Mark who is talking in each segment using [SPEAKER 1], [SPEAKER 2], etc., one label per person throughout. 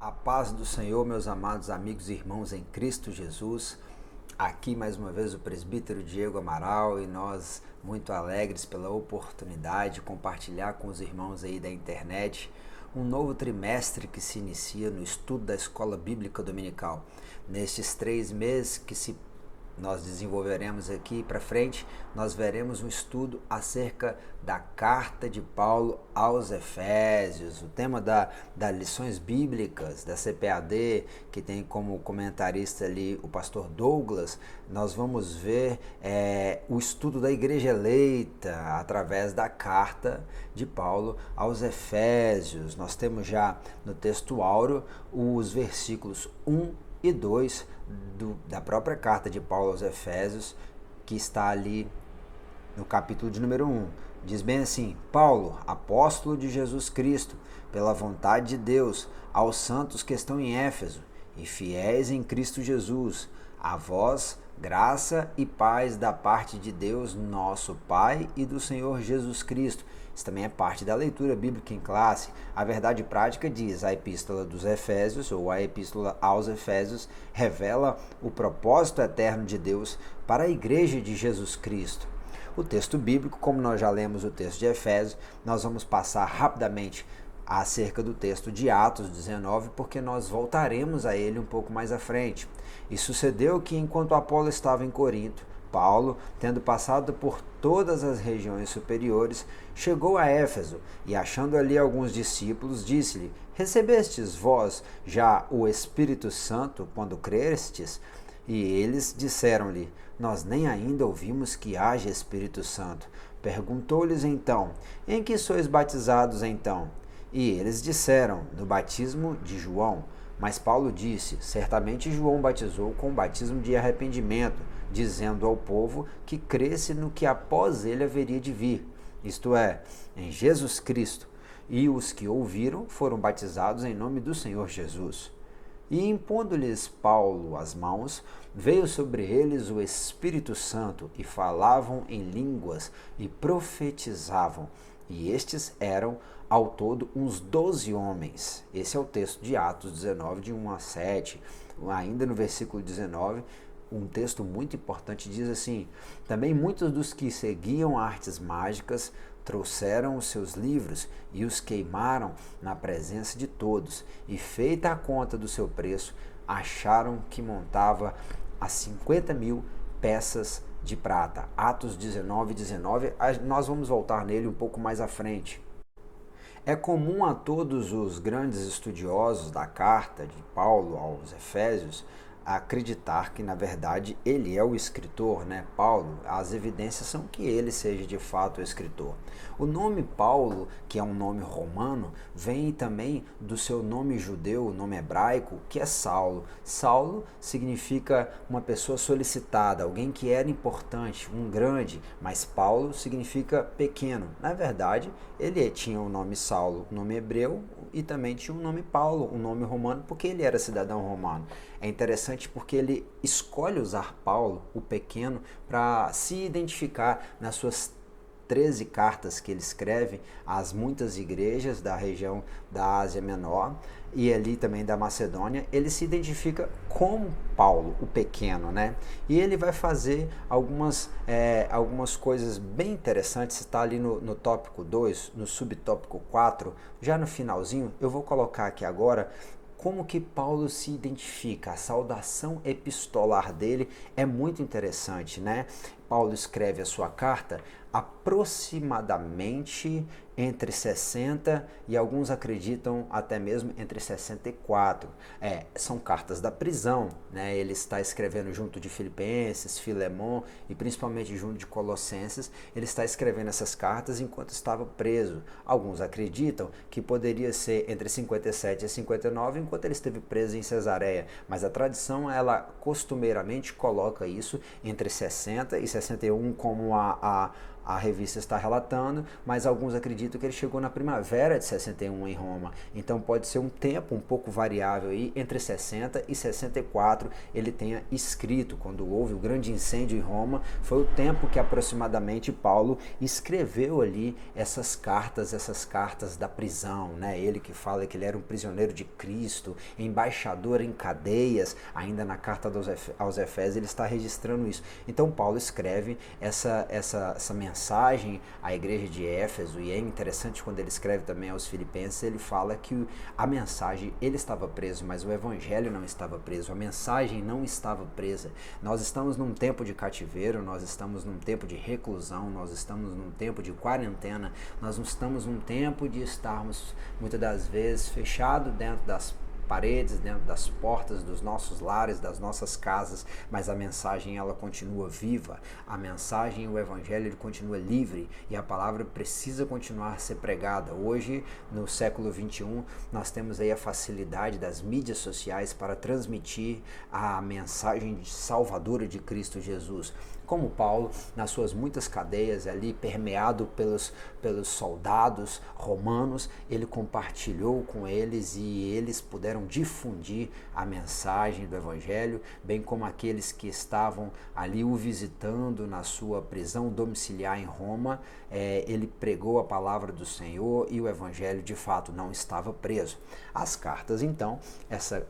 [SPEAKER 1] A paz do Senhor, meus amados amigos e irmãos em Cristo Jesus. Aqui mais uma vez o presbítero Diego Amaral e nós muito alegres pela oportunidade de compartilhar com os irmãos aí da internet um novo trimestre que se inicia no estudo da Escola Bíblica Dominical. Nestes 3 meses que nós desenvolveremos aqui para frente, nós veremos um estudo acerca da carta de Paulo aos Efésios, o tema das lições bíblicas da CPAD, que tem como comentarista ali o pastor Douglas. Nós vamos ver o estudo da igreja eleita através da carta de Paulo aos Efésios. Nós temos já no texto áureo os versículos 1 e 2 da própria carta de Paulo aos Efésios, que está ali no capítulo de número 1. Diz bem assim: Paulo, apóstolo de Jesus Cristo, pela vontade de Deus, aos santos que estão em Éfeso e fiéis em Cristo Jesus, a vós graça e paz da parte de Deus, nosso Pai, e do Senhor Jesus Cristo. Isso também é parte da leitura bíblica em classe. A verdade prática diz: a epístola dos Efésios, ou a epístola aos Efésios, revela o propósito eterno de Deus para a igreja de Jesus Cristo. O texto bíblico, como nós já lemos o texto de Efésios, nós vamos passar rapidamente acerca do texto de Atos 19, porque nós voltaremos a ele um pouco mais à frente. E sucedeu que, enquanto Apolo estava em Corinto, Paulo, tendo passado por todas as regiões superiores, chegou a Éfeso e, achando ali alguns discípulos, disse-lhe: Recebestes vós já o Espírito Santo quando crestes? E eles disseram-lhe: Nós nem ainda ouvimos que haja Espírito Santo. Perguntou-lhes então: Em que sois batizados então? E eles disseram: No batismo de João. Mas Paulo disse: Certamente João batizou com o batismo de arrependimento, dizendo ao povo que cresce no que após ele haveria de vir, isto é, em Jesus Cristo. E os que ouviram foram batizados em nome do Senhor Jesus. E impondo-lhes Paulo as mãos, veio sobre eles o Espírito Santo, e falavam em línguas e profetizavam. E estes eram, ao todo, uns 12 homens. Esse é o texto de Atos 19, de 1 a 7. Ainda no versículo 19, um texto muito importante diz assim: Também muitos dos que seguiam artes mágicas trouxeram os seus livros e os queimaram na presença de todos, e feita a conta do seu preço, acharam que montava a 50.000 peças de prata. Atos 19, 19, nós vamos voltar nele um pouco mais à frente. É comum a todos os grandes estudiosos da carta de Paulo aos Efésios acreditar que, na verdade, ele é o escritor, né? Paulo, as evidências são que ele seja de fato o escritor. O nome Paulo, que é um nome romano, vem também do seu nome judeu, o nome hebraico, que é Saulo. Saulo significa uma pessoa solicitada, alguém que era importante, um grande, mas Paulo significa pequeno. Na verdade, ele tinha o nome Saulo, nome hebreu, e também tinha o nome Paulo, um nome romano, porque ele era cidadão romano. É interessante porque ele escolhe usar Paulo, o pequeno, para se identificar nas suas 13 cartas que ele escreve às muitas igrejas da região da Ásia Menor e ali também da Macedônia. Ele se identifica como Paulo, o pequeno, né? E ele vai fazer algumas coisas bem interessantes. Está ali no tópico 2, no subtópico 4, já no finalzinho. Eu vou colocar aqui agora como que Paulo se identifica. A saudação epistolar dele é muito interessante, né? Paulo escreve a sua carta aproximadamente entre 60 e alguns acreditam até mesmo entre 64. São cartas da prisão, né? Ele está escrevendo junto de Filipenses, Filemon e principalmente junto de Colossenses. Ele está escrevendo essas cartas enquanto estava preso. Alguns acreditam que poderia ser entre 57 e 59 enquanto ele esteve preso em Cesareia, mas a tradição ela costumeiramente coloca isso entre 60 e 61 como a a revista está relatando, mas alguns acreditam que ele chegou na primavera de 61 em Roma. Então pode ser um tempo um pouco variável aí, entre 60 e 64 ele tenha escrito. Quando houve o grande incêndio em Roma, foi o tempo que aproximadamente Paulo escreveu ali essas cartas da prisão, né? Ele que fala que ele era um prisioneiro de Cristo, embaixador em cadeias, ainda na carta aos Efésios ele está registrando isso. Então Paulo escreve essa mensagem à igreja de Éfeso, e é interessante quando ele escreve também aos Filipenses, ele fala que a mensagem, ele estava preso, mas o evangelho não estava preso, a mensagem não estava presa. Nós estamos num tempo de cativeiro, nós estamos num tempo de reclusão, nós estamos num tempo de quarentena, nós não estamos num tempo de estarmos muitas das vezes fechados dentro das paredes, dentro das portas dos nossos lares, das nossas casas, mas a mensagem ela continua viva, a mensagem, o evangelho ele continua livre, e a palavra precisa continuar a ser pregada. Hoje, no século 21, nós temos aí a facilidade das mídias sociais para transmitir a mensagem salvadora de Cristo Jesus. Como Paulo, nas suas muitas cadeias ali, permeado pelos soldados romanos, ele compartilhou com eles e eles puderam difundir a mensagem do evangelho, bem como aqueles que estavam ali o visitando na sua prisão domiciliar em Roma. Ele pregou a palavra do Senhor e o evangelho de fato não estava preso. As cartas, então,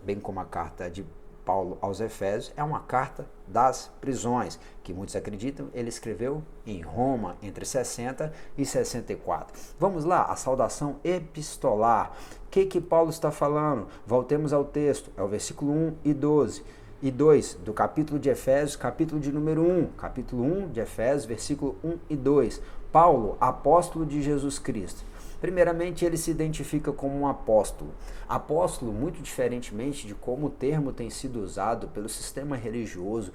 [SPEAKER 1] bem como a carta de Paulo aos Efésios, é uma carta das prisões, que muitos acreditam ele escreveu em Roma entre 60 e 64. Vamos lá, a saudação epistolar. O que Paulo está falando? Voltemos ao texto, é o versículo 1 e 12. E 2 do capítulo de Efésios, capítulo de número 1, capítulo 1 de Efésios, versículo 1 e 2. Paulo, apóstolo de Jesus Cristo. Primeiramente, ele se identifica como um apóstolo. Apóstolo, muito diferentemente de como o termo tem sido usado pelo sistema religioso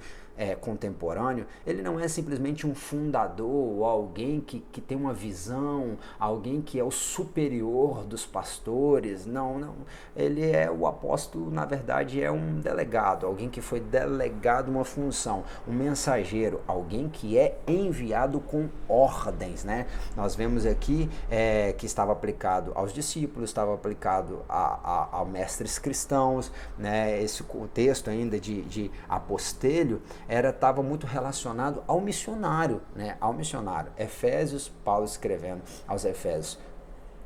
[SPEAKER 1] contemporâneo, ele não é simplesmente um fundador ou alguém que tem uma visão, alguém que é o superior dos pastores. Não. Ele é o apóstolo, na verdade, é um delegado, alguém que foi delegado uma função, um mensageiro, alguém que é enviado com ordens, né? Nós vemos aqui que estava aplicado aos discípulos, estava aplicado a mestres cristãos, né? Esse texto ainda de apostelho estava muito relacionado ao missionário, né? Ao missionário. Efésios, Paulo escrevendo aos Efésios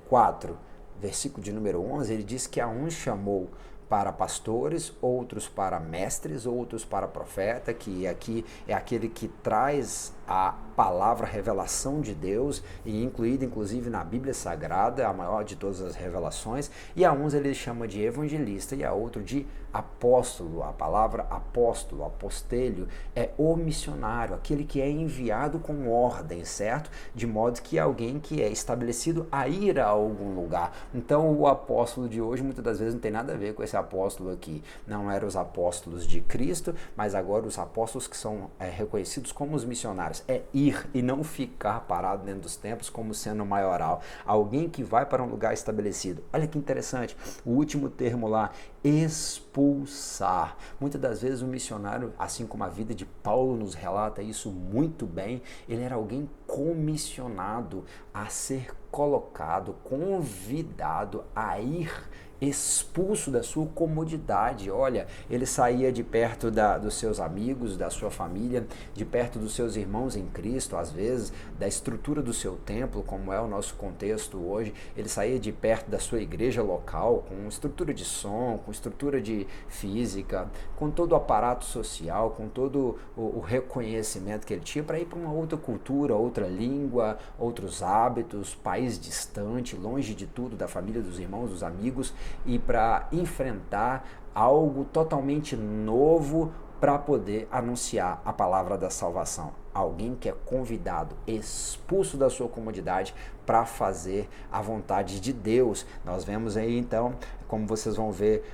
[SPEAKER 1] 4, versículo de número 11, ele diz que a uns chamou para pastores, outros para mestres, outros para profeta, que aqui é aquele que traz a palavra, a revelação de Deus, e incluída inclusive na Bíblia Sagrada, a maior de todas as revelações, e a uns ele chama de evangelista e a outro de apóstolo. A palavra apóstolo, apostelho, é o missionário, aquele que é enviado com ordem, certo? De modo que alguém que é estabelecido a ir a algum lugar. Então o apóstolo de hoje muitas das vezes não tem nada a ver com esse apóstolo aqui. Não eram os apóstolos de Cristo, mas agora os apóstolos que são reconhecidos como os missionários. É ir e não ficar parado dentro dos templos como sendo maioral. Alguém que vai para um lugar estabelecido. Olha que interessante, o último termo lá, expulsar. Muitas das vezes o missionário, assim como a vida de Paulo nos relata isso muito bem, ele era alguém comissionado a ser colocado, convidado a ir, expulso da sua comodidade. Olha, ele saía de perto dos seus amigos, da sua família, de perto dos seus irmãos em Cristo, às vezes, da estrutura do seu templo, como é o nosso contexto hoje. Ele saía de perto da sua igreja local, com estrutura de som, com estrutura de física, com todo o aparato social, com todo o reconhecimento que ele tinha, para ir para uma outra cultura, outra língua, outros hábitos, país distante, longe de tudo, da família, dos irmãos, dos amigos, e para enfrentar algo totalmente novo para poder anunciar a palavra da salvação. Alguém que é convidado, expulso da sua comodidade para fazer a vontade de Deus. Nós vemos aí então, como vocês vão ver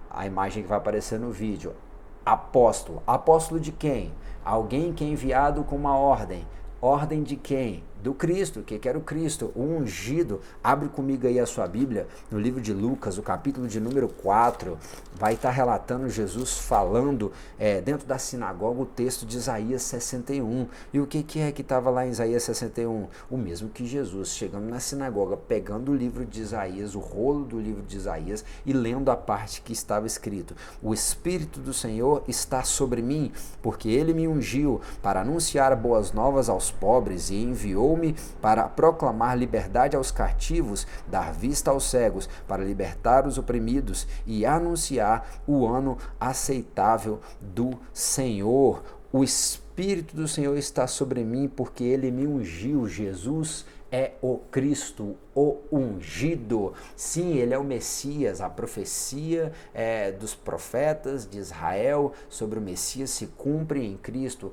[SPEAKER 1] a imagem que vai aparecer no vídeo, apóstolo. Apóstolo de quem? Alguém que é enviado com uma ordem. Ordem de quem? do Cristo. O que era o Cristo? O ungido. Abre comigo aí a sua Bíblia, no livro de Lucas, o capítulo de número 4, vai estar relatando Jesus falando dentro da sinagoga o texto de Isaías 61. E o que é que estava lá em Isaías 61? O mesmo que Jesus, chegando na sinagoga, pegando o livro de Isaías, o rolo do livro de Isaías e lendo a parte que estava escrito: o Espírito do Senhor está sobre mim, porque ele me ungiu para anunciar boas novas aos pobres e enviou-me para proclamar liberdade aos cativos, dar vista aos cegos, para libertar os oprimidos e anunciar o ano aceitável do Senhor. O Espírito do Senhor está sobre mim porque ele me ungiu. Jesus é o Cristo, o ungido. Sim, ele é o Messias. A profecia dos profetas de Israel sobre o Messias se cumpre em Cristo.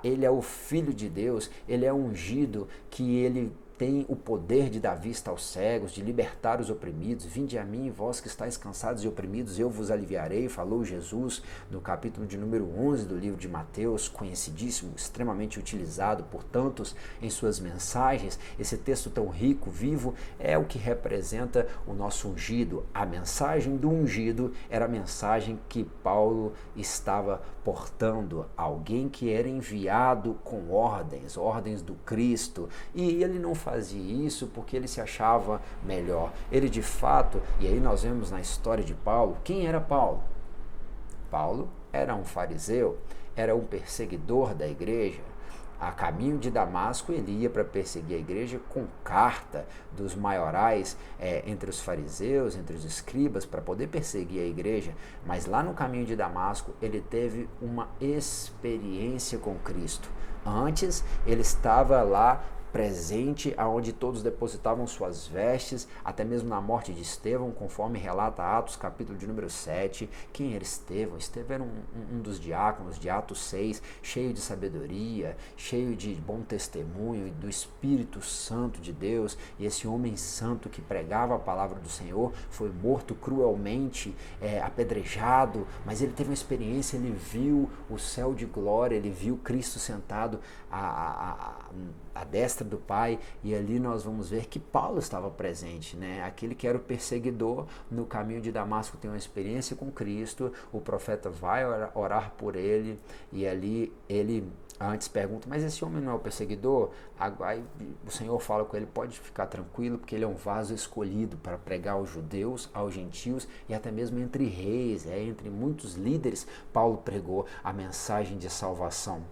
[SPEAKER 1] Ele é o Filho de Deus, ele é ungido, que ele tem o poder de dar vista aos cegos, de libertar os oprimidos. Vinde a mim, vós que estáis cansados e oprimidos, eu vos aliviarei, falou Jesus no capítulo de número 11 do livro de Mateus, conhecidíssimo, extremamente utilizado por tantos em suas mensagens. Esse texto tão rico, vivo, é o que representa o nosso ungido. A mensagem do ungido era a mensagem que Paulo estava portando, alguém que era enviado com ordens do Cristo, e ele não fazia isso porque ele se achava melhor. Ele de fato, e aí nós vemos na história de Paulo, quem era Paulo? Paulo era um fariseu, era um perseguidor da igreja. A caminho de Damasco, ele ia para perseguir a igreja com carta dos maiorais entre os fariseus, entre os escribas, para poder perseguir a igreja. Mas lá no caminho de Damasco, ele teve uma experiência com Cristo. Antes, ele estava lá presente, aonde todos depositavam suas vestes, até mesmo na morte de Estevão, conforme relata Atos, capítulo de número 7. Quem era Estevão? Estevão era um dos diáconos de Atos 6, cheio de sabedoria, cheio de bom testemunho e do Espírito Santo de Deus, e esse homem santo que pregava a palavra do Senhor foi morto cruelmente, apedrejado, mas ele teve uma experiência, ele viu o céu de glória, ele viu Cristo sentado à destra do Pai, e ali nós vamos ver que Paulo estava presente, né? Aquele que era o perseguidor no caminho de Damasco tem uma experiência com Cristo, o profeta vai orar por ele, e ali ele antes pergunta: mas esse homem não é o perseguidor? Aí o Senhor fala com ele: pode ficar tranquilo, porque ele é um vaso escolhido para pregar aos judeus, aos gentios e até mesmo entre reis, entre muitos líderes. Paulo pregou a mensagem de salvação.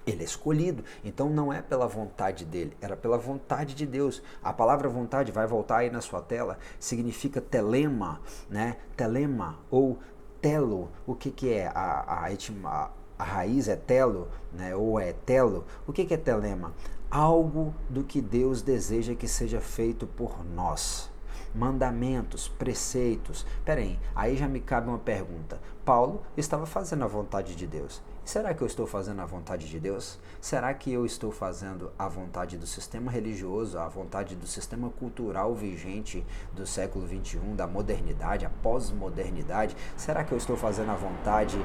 [SPEAKER 1] Ele é escolhido, então não é pela vontade dele, era pela vontade de Deus. A palavra vontade, vai voltar aí na sua tela, significa telema, né? Telema ou telo. O que é? A raiz é telo, né? Ou é telo. O que é telema? Algo do que Deus deseja que seja feito por nós. Mandamentos, preceitos. Peraí, aí já me cabe uma pergunta. Paulo estava fazendo a vontade de Deus. Será que eu estou fazendo a vontade de Deus? Será que eu estou fazendo a vontade do sistema religioso, a vontade do sistema cultural vigente do século XXI, da modernidade, a pós-modernidade? Será que eu estou fazendo a vontade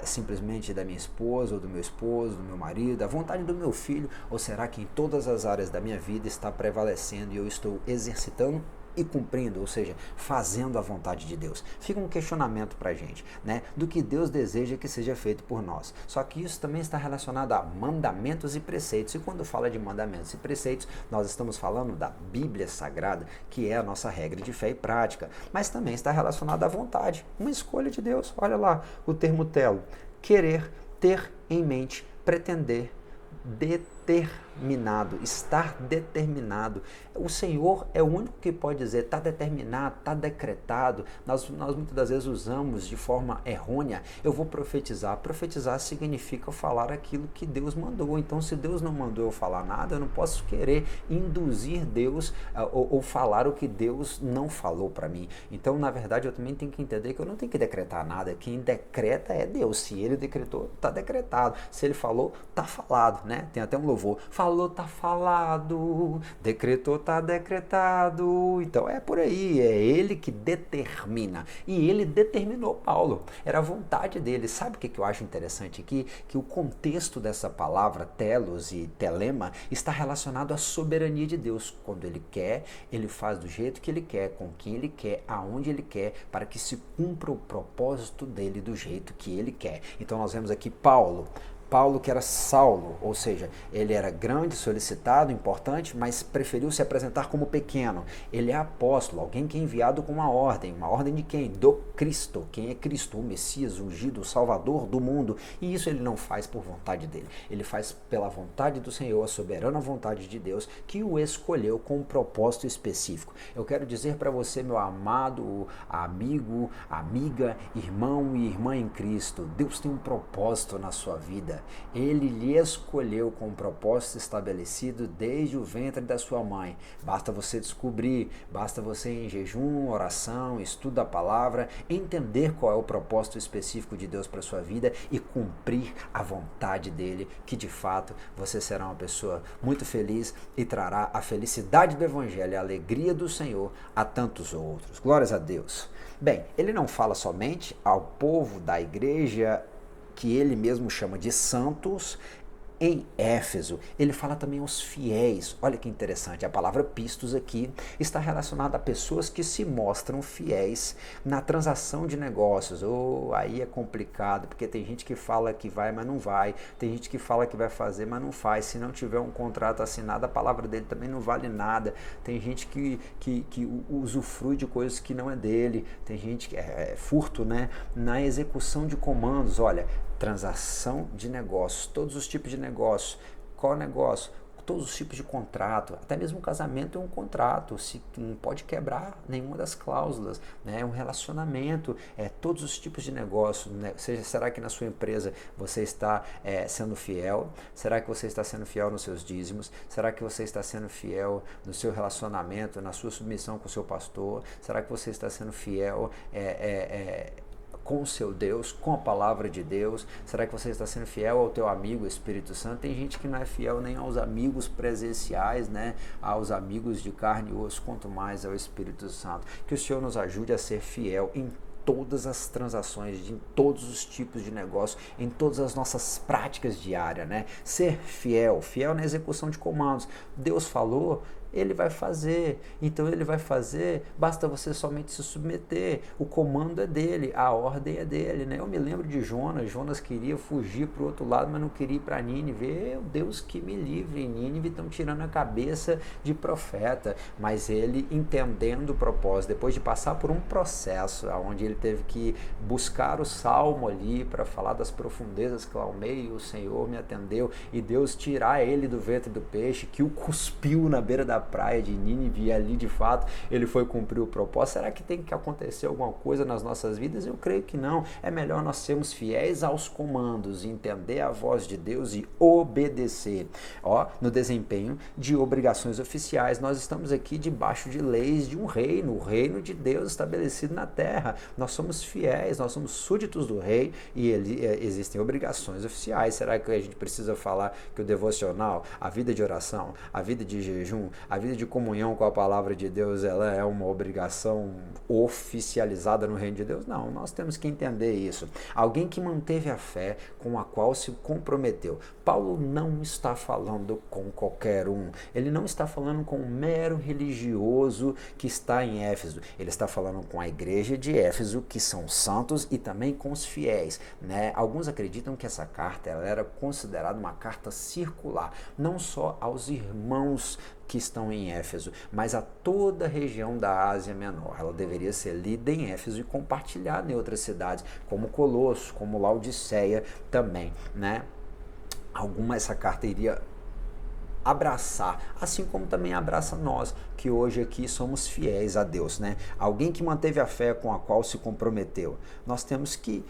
[SPEAKER 1] simplesmente da minha esposa, ou do meu esposo, do meu marido, a vontade do meu filho? Ou será que em todas as áreas da minha vida está prevalecendo e eu estou exercitando e cumprindo, ou seja, fazendo a vontade de Deus? Fica um questionamento para a gente, né? Do que Deus deseja que seja feito por nós. Só que isso também está relacionado a mandamentos e preceitos. E quando fala de mandamentos e preceitos, nós estamos falando da Bíblia Sagrada, que é a nossa regra de fé e prática. Mas também está relacionado à vontade, uma escolha de Deus. Olha lá o termo telo: querer, ter em mente, pretender, determinado, estar determinado. O Senhor é o único que pode dizer: está determinado, está decretado. Nós muitas das vezes usamos de forma errônea: eu vou profetizar. Profetizar significa falar aquilo que Deus mandou. Então, se Deus não mandou eu falar nada, eu não posso querer induzir Deus ou falar o que Deus não falou para mim. Então, na verdade, eu também tenho que entender que eu não tenho que decretar nada. Quem decreta é Deus. Se Ele decretou, está decretado. Se Ele falou, está falado, né? Tem até um louvor. Falou, tá falado. Decretou, tá decretado. Então é por aí, é ele que determina. E ele determinou Paulo. Era a vontade dele. Sabe o que eu acho interessante aqui? Que o contexto dessa palavra, telos e telema, está relacionado à soberania de Deus. Quando ele quer, ele faz do jeito que ele quer, com quem ele quer, aonde ele quer, para que se cumpra o propósito dele do jeito que ele quer. Então nós vemos aqui Paulo que era Saulo, ou seja, ele era grande, solicitado, importante, mas preferiu se apresentar como pequeno. Ele é apóstolo, alguém que é enviado com uma ordem de quem? Do Cristo. Quem é Cristo? O Messias, o ungido, o Salvador do mundo. E isso ele não faz por vontade dele, ele faz pela vontade do Senhor, a soberana vontade de Deus, que o escolheu com um propósito específico. Eu quero dizer para você, meu amado amigo, amiga, irmão e irmã em Cristo, Deus tem um propósito na sua vida. Ele lhe escolheu com um propósito estabelecido desde o ventre da sua mãe. Basta você descobrir, basta você em jejum, oração, estudo da palavra, entender qual é o propósito específico de Deus para a sua vida e cumprir a vontade dele, que de fato você será uma pessoa muito feliz e trará a felicidade do Evangelho, a alegria do Senhor a tantos outros. Glórias a Deus. Bem, ele não fala somente ao povo da igreja que ele mesmo chama de santos em Éfeso, ele fala também aos fiéis. Olha que interessante, a palavra pistos aqui está relacionada a pessoas que se mostram fiéis na transação de negócios. Aí é complicado, porque tem gente que fala que vai, mas não vai, tem gente que fala que vai fazer, mas não faz. Se não tiver um contrato assinado, a palavra dele também não vale nada. Tem gente que usufrui de coisas que não é dele, tem gente que é furto, né? Na execução de comandos. Olha, transação de negócios, todos os tipos de negócios. Qual negócio? Todos os tipos de contrato, até mesmo um casamento é um contrato, não pode quebrar nenhuma das cláusulas, né? É um relacionamento, todos os tipos de negócio, né? Será que na sua empresa você está sendo fiel? Será que você está sendo fiel nos seus dízimos? Será que você está sendo fiel no seu relacionamento, na sua submissão com o seu pastor? Será que você está sendo fiel com o seu Deus, com a palavra de Deus? Será que você está sendo fiel ao teu amigo Espírito Santo? Tem gente que não é fiel nem aos amigos presenciais, né? Aos amigos de carne e osso, quanto mais ao Espírito Santo. Que o Senhor nos ajude a ser fiel em todas as transações, em todos os tipos de negócio, em todas as nossas práticas diárias, né? Ser fiel na execução de comandos. Deus falou, ele vai fazer. Então ele vai fazer, basta você somente se submeter. O comando é dele, a ordem é dele, né? Eu me lembro de Jonas queria fugir para o outro lado, mas não queria ir para Nínive. Deus que me livre, em Nínive estão tirando a cabeça de profeta. Mas ele, entendendo o propósito, depois de passar por um processo onde ele teve que buscar o salmo ali para falar das profundezas, clamei, o Senhor me atendeu, e Deus tirar ele do ventre do peixe, que o cuspiu na beira da praia de Nínive, e ali de fato ele foi cumprir o propósito. Será que tem que acontecer alguma coisa nas nossas vidas? Eu creio que não. É melhor nós sermos fiéis aos comandos, entender a voz de Deus e obedecer. No desempenho de obrigações oficiais, nós estamos aqui debaixo de leis de um reino, o reino de Deus estabelecido na terra. Nós somos fiéis, nós somos súditos do rei e existem obrigações oficiais. Será que a gente precisa falar que o devocional, a vida de oração, a vida de jejum, a vida de comunhão com a palavra de Deus, ela é uma obrigação oficializada no reino de Deus? Não, nós temos que entender isso. Alguém que manteve a fé com a qual se comprometeu. Paulo não está falando com qualquer um. Ele não está falando com um mero religioso que está em Éfeso. Ele está falando com a igreja de Éfeso, que são santos, e também com os fiéis, né? Alguns acreditam que essa carta ela era considerada uma carta circular, não só aos irmãos que estão em Éfeso, mas a toda a região da Ásia Menor. Ela deveria ser lida em Éfeso e compartilhada em outras cidades, como Colosso, como Laodiceia também, né? Essa carta iria abraçar, assim como também abraça nós, que hoje aqui somos fiéis a Deus, né? Alguém que manteve a fé com a qual se comprometeu. Nós temos que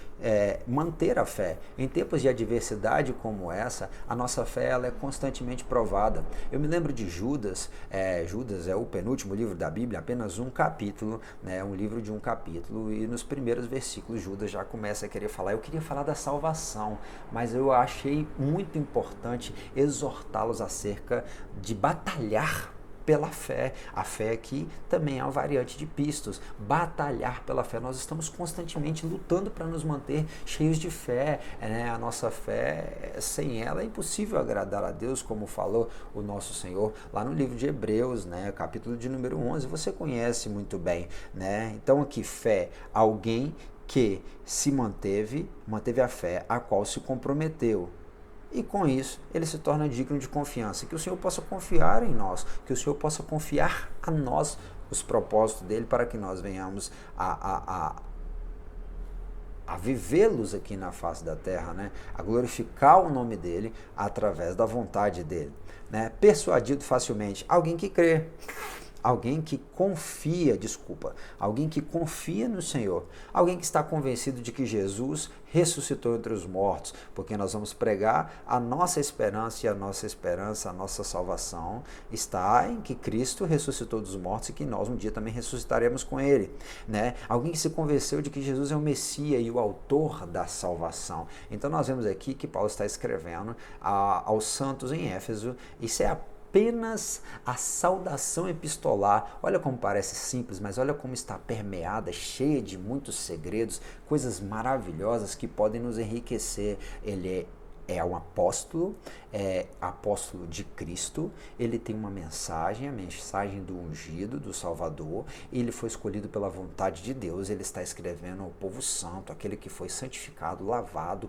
[SPEAKER 1] manter a fé. Em tempos de adversidade como essa, a nossa fé ela é constantemente provada. Eu me lembro de Judas. Judas é o penúltimo livro da Bíblia, apenas um capítulo, né? Um livro de um capítulo, e nos primeiros versículos Judas já começa a querer falar. Eu queria falar da salvação, mas eu achei muito importante exortá-los acerca de batalhar pela fé. A fé aqui também é uma variante de pistos. Batalhar pela fé. Nós estamos constantemente lutando para nos manter cheios de fé. A nossa fé, sem ela, é impossível agradar a Deus, como falou o nosso Senhor lá no livro de Hebreus, capítulo de número 11. Você conhece muito bem. Então aqui, fé, alguém que se manteve a fé, a qual se comprometeu. E com isso, ele se torna digno de confiança. Que o Senhor possa confiar em nós, que o Senhor possa confiar a nós os propósitos dele, para que nós venhamos a vivê-los aqui na face da terra, a glorificar o nome dele através da vontade dele. Persuadido facilmente, alguém que crê. Alguém que confia no Senhor, alguém que está convencido de que Jesus ressuscitou entre os mortos, porque nós vamos pregar a nossa esperança, e a nossa salvação está em que Cristo ressuscitou dos mortos e que nós um dia também ressuscitaremos com ele. Alguém que se convenceu de que Jesus é o Messias e o autor da salvação. Então nós vemos aqui que Paulo está escrevendo aos santos em Éfeso. Isso é apenas a saudação epistolar. Olha como parece simples, mas olha como está permeada, cheia de muitos segredos, coisas maravilhosas que podem nos enriquecer. Ele é um apóstolo, apóstolo de Cristo, ele tem uma mensagem, a mensagem do ungido, do Salvador, ele foi escolhido pela vontade de Deus, ele está escrevendo ao povo santo, aquele que foi santificado, lavado,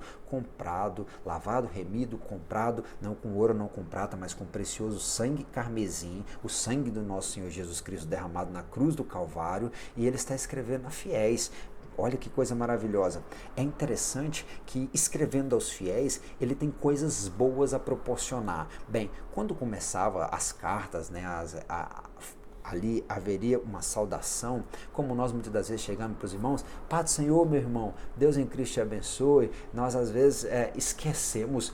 [SPEAKER 1] remido, comprado, não com ouro, não com prata, mas com precioso sangue carmesim, o sangue do nosso Senhor Jesus Cristo derramado na cruz do Calvário, e ele está escrevendo a fiéis. Olha que coisa maravilhosa. É interessante que, escrevendo aos fiéis, ele tem coisas boas a proporcionar. Bem, quando começava as cartas, ali haveria uma saudação, como nós muitas das vezes chegamos para os irmãos, Paz do Senhor, meu irmão, Deus em Cristo te abençoe. Nós às vezes esquecemos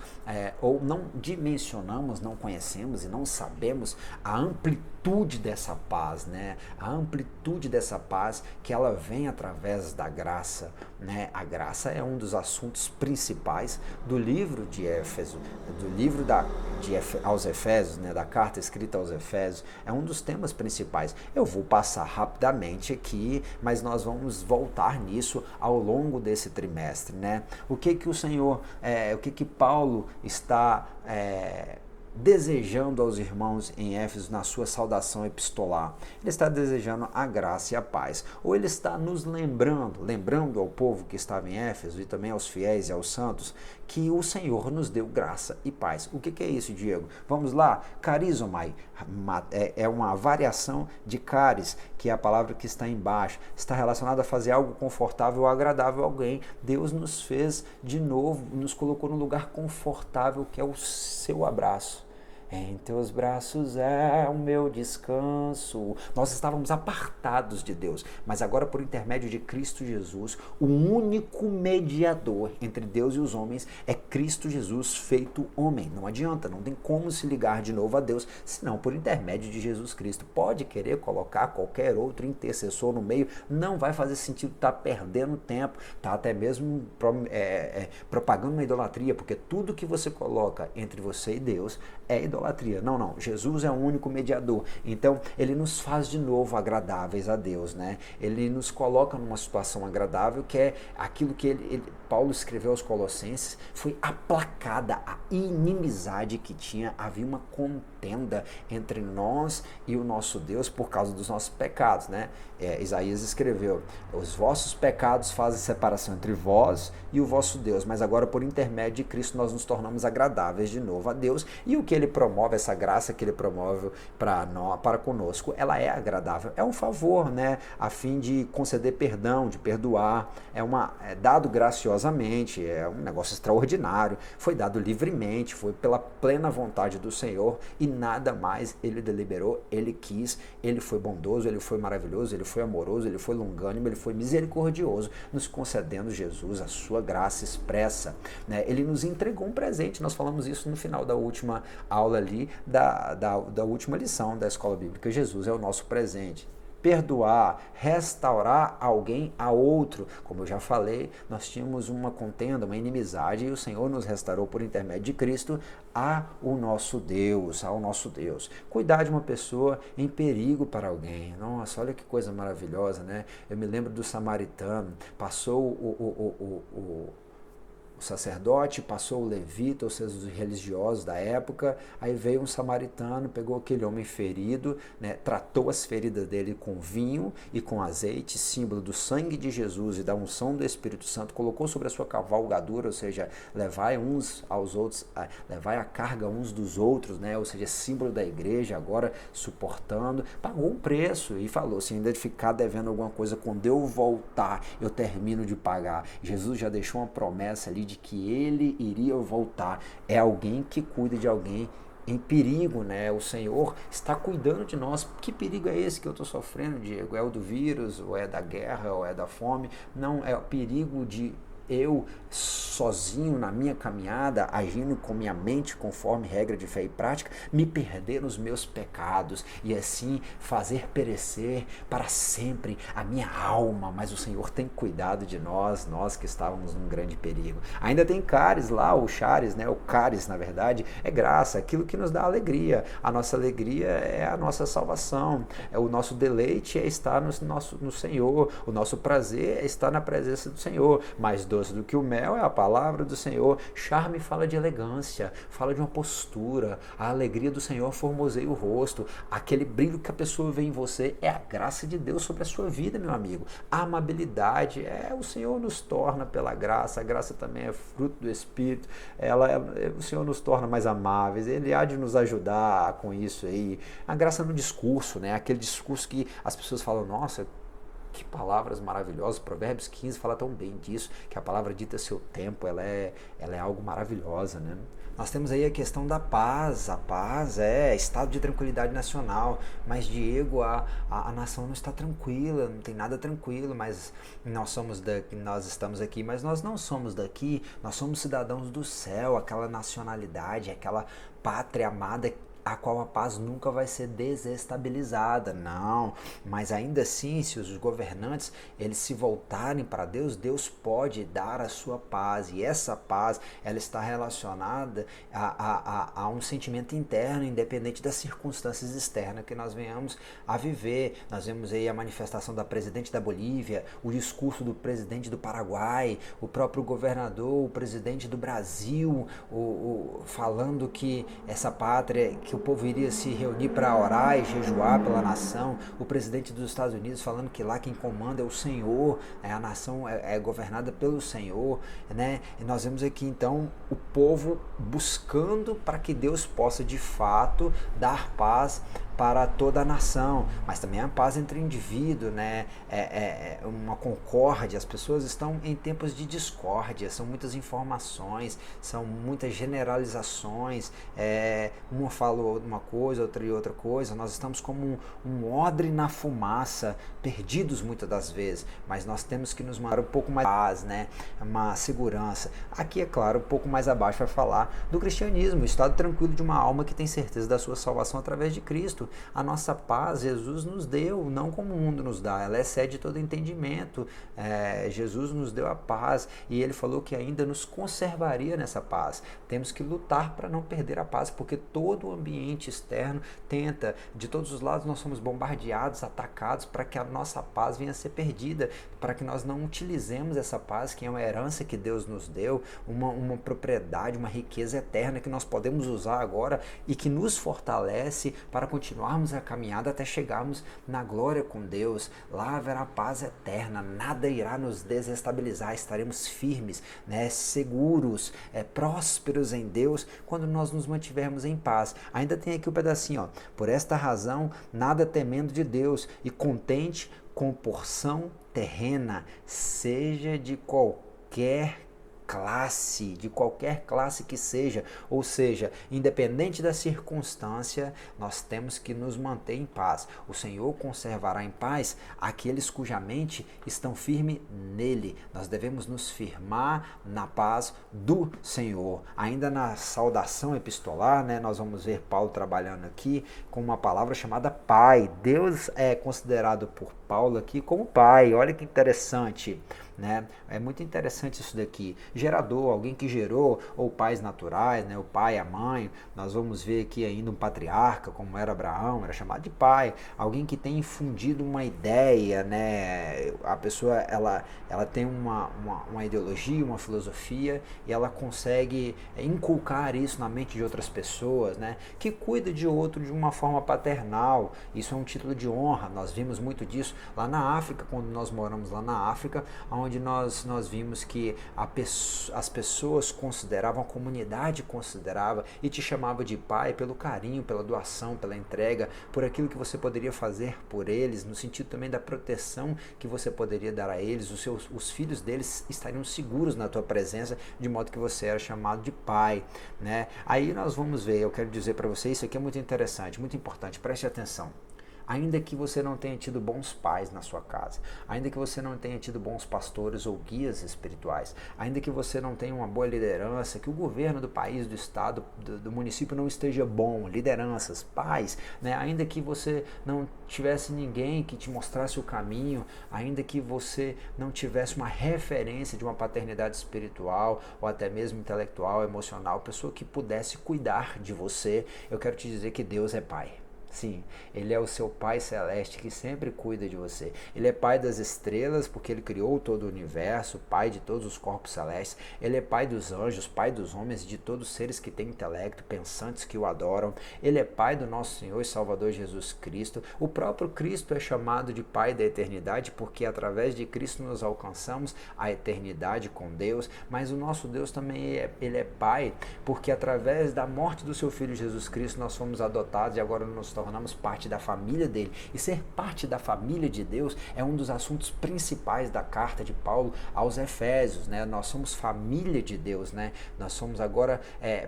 [SPEAKER 1] ou não dimensionamos, não conhecemos e não sabemos a amplitude dessa paz, a amplitude dessa paz que ela vem através da graça. A graça é um dos assuntos principais do livro de Éfeso, do livro aos Efésios, da carta escrita aos Efésios, é um dos temas principais. Eu vou passar rapidamente aqui, mas nós vamos voltar nisso ao longo desse trimestre. O que o Senhor, o que Paulo está desejando aos irmãos em Éfeso na sua saudação epistolar? Ele está desejando a graça e a paz, ou ele está nos lembrando ao povo que estava em Éfeso e também aos fiéis e aos santos, que o Senhor nos deu graça e paz. O que é isso, Diego? Vamos lá, carizomai, é uma variação de caris, que é a palavra que está embaixo, está relacionada a fazer algo confortável ou agradável a alguém. Deus nos fez de novo, nos colocou num lugar confortável, que é o seu abraço. Em teus braços é o meu descanso. Nós estávamos apartados de Deus, mas agora, por intermédio de Cristo Jesus, o único mediador entre Deus e os homens é Cristo Jesus feito homem. Não adianta, não tem como se ligar de novo a Deus, senão por intermédio de Jesus Cristo. Pode querer colocar qualquer outro intercessor no meio, não vai fazer sentido, está perdendo tempo, está até mesmo propagando uma idolatria, porque tudo que você coloca entre você e Deus é idolatria. Não, Jesus é o único mediador. Então, ele nos faz de novo agradáveis a Deus, Ele nos coloca numa situação agradável, que é aquilo que Paulo escreveu aos Colossenses, foi aplacada a inimizade que havia uma contenda entre nós e o nosso Deus por causa dos nossos pecados, Isaías escreveu, os vossos pecados fazem separação entre vós e o vosso Deus, mas agora por intermédio de Cristo nós nos tornamos agradáveis de novo a Deus, e o que ele promove, essa graça que ele promove para conosco, ela é agradável, é um favor, a fim de conceder perdão, de perdoar, é dado graciosamente, é um negócio extraordinário, foi dado livremente, foi pela plena vontade do Senhor, e nada mais ele deliberou, ele quis, ele foi bondoso, ele foi maravilhoso, ele foi amoroso, ele foi longânimo, ele foi misericordioso, nos concedendo, Jesus, a sua graça expressa, né? Ele nos entregou um presente, nós falamos isso no final da última aula ali, da última lição da Escola Bíblica. Jesus é o nosso presente. Perdoar, restaurar alguém a outro. Como eu já falei, nós tínhamos uma contenda, uma inimizade, e o Senhor nos restaurou por intermédio de Cristo ao nosso Deus, ao nosso Deus. Cuidar de uma pessoa em perigo para alguém. Nossa, olha que coisa maravilhosa, né? Eu me lembro do samaritano, passou o sacerdote, passou o levita, ou seja, os religiosos da época, aí veio um samaritano, pegou aquele homem ferido, né, tratou as feridas dele com vinho e com azeite, símbolo do sangue de Jesus e da unção do Espírito Santo, colocou sobre a sua cavalgadura, ou seja, levai uns aos outros, levai a carga uns dos outros, né, ou seja, símbolo da igreja, agora suportando, pagou um preço e falou, se ainda ficar devendo alguma coisa, quando eu voltar, eu termino de pagar. Jesus já deixou uma promessa ali de que ele iria voltar. É alguém que cuida de alguém em perigo, né? O Senhor está cuidando de nós. Que perigo é esse que eu estou sofrendo, Diego? É o do vírus, ou é da guerra, ou é da fome? Não, é o perigo de eu sozinho na minha caminhada, agindo com minha mente conforme regra de fé e prática, me perder nos meus pecados e assim fazer perecer para sempre a minha alma. Mas o Senhor tem cuidado de nós que estávamos num grande perigo. Ainda tem caris lá, o charis, né? O caris, na verdade, é graça, aquilo que nos dá alegria. A nossa alegria é a nossa salvação, o nosso deleite é estar no Senhor, o nosso prazer é estar na presença do Senhor. Mais doce do que o mel é a palavra do Senhor. Charme fala de elegância, fala de uma postura. A alegria do Senhor formoseia o rosto. Aquele brilho que a pessoa vê em você é a graça de Deus sobre a sua vida, meu amigo. A amabilidade, o Senhor nos torna pela graça. A graça também é fruto do Espírito. O Senhor nos torna mais amáveis. Ele há de nos ajudar com isso aí. A graça no discurso, né? Aquele discurso que as pessoas falam, nossa, que palavras maravilhosas. Provérbios 15 fala tão bem disso, que a palavra dita a seu tempo, ela é algo maravilhosa, né? Nós temos aí a questão da paz. A paz é estado de tranquilidade nacional, mas Diego, a nação não está tranquila, não tem nada tranquilo, mas nós estamos aqui, mas nós não somos daqui, nós somos cidadãos do céu, aquela nacionalidade, aquela pátria amada, a qual a paz nunca vai ser desestabilizada, não, mas ainda assim, se os governantes eles se voltarem para Deus, Deus pode dar a sua paz, e essa paz ela está relacionada a um sentimento interno, independente das circunstâncias externas que nós venhamos a viver. Nós vemos aí a manifestação da presidente da Bolívia, o discurso do presidente do Paraguai, o próprio governador, o presidente do Brasil, falando que essa pátria, que o povo iria se reunir para orar e jejuar pela nação, o presidente dos Estados Unidos falando que lá quem comanda é o Senhor, a nação é governada pelo Senhor, né? E nós vemos aqui então o povo buscando para que Deus possa de fato dar paz para toda a nação, mas também a paz entre indivíduos, né? Uma concórdia. As pessoas estão em tempos de discórdia, são muitas informações, são muitas generalizações, uma fala uma coisa, outra e outra coisa. Nós estamos como um odre na fumaça, perdidos muitas das vezes, mas nós temos que nos mandar um pouco mais de paz, né? Uma segurança. Aqui, é claro, um pouco mais abaixo vai falar do cristianismo, o estado tranquilo de uma alma que tem certeza da sua salvação através de Cristo. A nossa paz, Jesus nos deu, não como o mundo nos dá, ela excede todo entendimento. Jesus nos deu a paz e ele falou que ainda nos conservaria nessa paz. Temos que lutar para não perder a paz, porque todo o ambiente externo tenta, de todos os lados nós somos bombardeados, atacados, para que a nossa paz venha a ser perdida, para que nós não utilizemos essa paz, que é uma herança que Deus nos deu, uma propriedade, uma riqueza eterna que nós podemos usar agora e que nos fortalece para continuarmos a caminhada até chegarmos na glória com Deus. Lá haverá paz eterna, nada irá nos desestabilizar, estaremos firmes, né, seguros, prósperos em Deus, quando nós nos mantivermos em paz. Ainda tem aqui o pedacinho, por esta razão, nada temendo de Deus e contente com porção terrena, seja de qualquer de qualquer classe que seja, ou seja, independente da circunstância, nós temos que nos manter em paz. O Senhor conservará em paz aqueles cuja mente estão firme nele. Nós devemos nos firmar na paz do Senhor. Ainda na saudação epistolar, né, nós vamos ver Paulo trabalhando aqui com uma palavra chamada Pai. Deus é considerado por Paulo aqui como Pai. Olha que interessante, né? É muito interessante isso daqui. Gerador, alguém que gerou, ou pais naturais, né? O pai, a mãe. Nós vamos ver aqui ainda um patriarca, como era Abraão, era chamado de pai. Alguém que tem infundido uma ideia, né? A pessoa, ela tem uma ideologia, uma filosofia, e ela consegue inculcar isso na mente de outras pessoas, né? Que cuida de outro de uma forma paternal. Isso é um título de honra. Nós vimos muito disso lá na África, quando nós moramos lá na África, onde nós vimos que as pessoas consideravam, a comunidade considerava e te chamava de pai pelo carinho, pela doação, pela entrega, por aquilo que você poderia fazer por eles, no sentido também da proteção que você poderia dar a eles. Os filhos deles estariam seguros na tua presença, de modo que você era chamado de pai, né? Aí nós vamos ver, eu quero dizer para você, isso aqui é muito interessante, muito importante, preste atenção. Ainda que você não tenha tido bons pais na sua casa, ainda que você não tenha tido bons pastores ou guias espirituais, ainda que você não tenha uma boa liderança, que o governo do país, do estado, do município não esteja bom, lideranças, pais, né? Ainda que você não tivesse ninguém que te mostrasse o caminho, ainda que você não tivesse uma referência de uma paternidade espiritual ou até mesmo intelectual, emocional, pessoa que pudesse cuidar de você, eu quero te dizer que Deus é Pai. Sim, Ele é o seu Pai Celeste que sempre cuida de você. Ele é Pai das estrelas porque Ele criou todo o universo, Pai de todos os corpos celestes. Ele é Pai dos anjos, Pai dos homens e de todos os seres que têm intelecto, pensantes que o adoram. Ele é Pai do nosso Senhor e Salvador Jesus Cristo. O próprio Cristo é chamado de Pai da eternidade porque através de Cristo nós alcançamos a eternidade com Deus. Mas o nosso Deus também Ele é Pai porque através da morte do seu Filho Jesus Cristo nós fomos adotados e agora nos tornamos parte da família dele. E ser parte da família de Deus é um dos assuntos principais da carta de Paulo aos Efésios, né? Nós somos família de Deus, né? Nós somos agora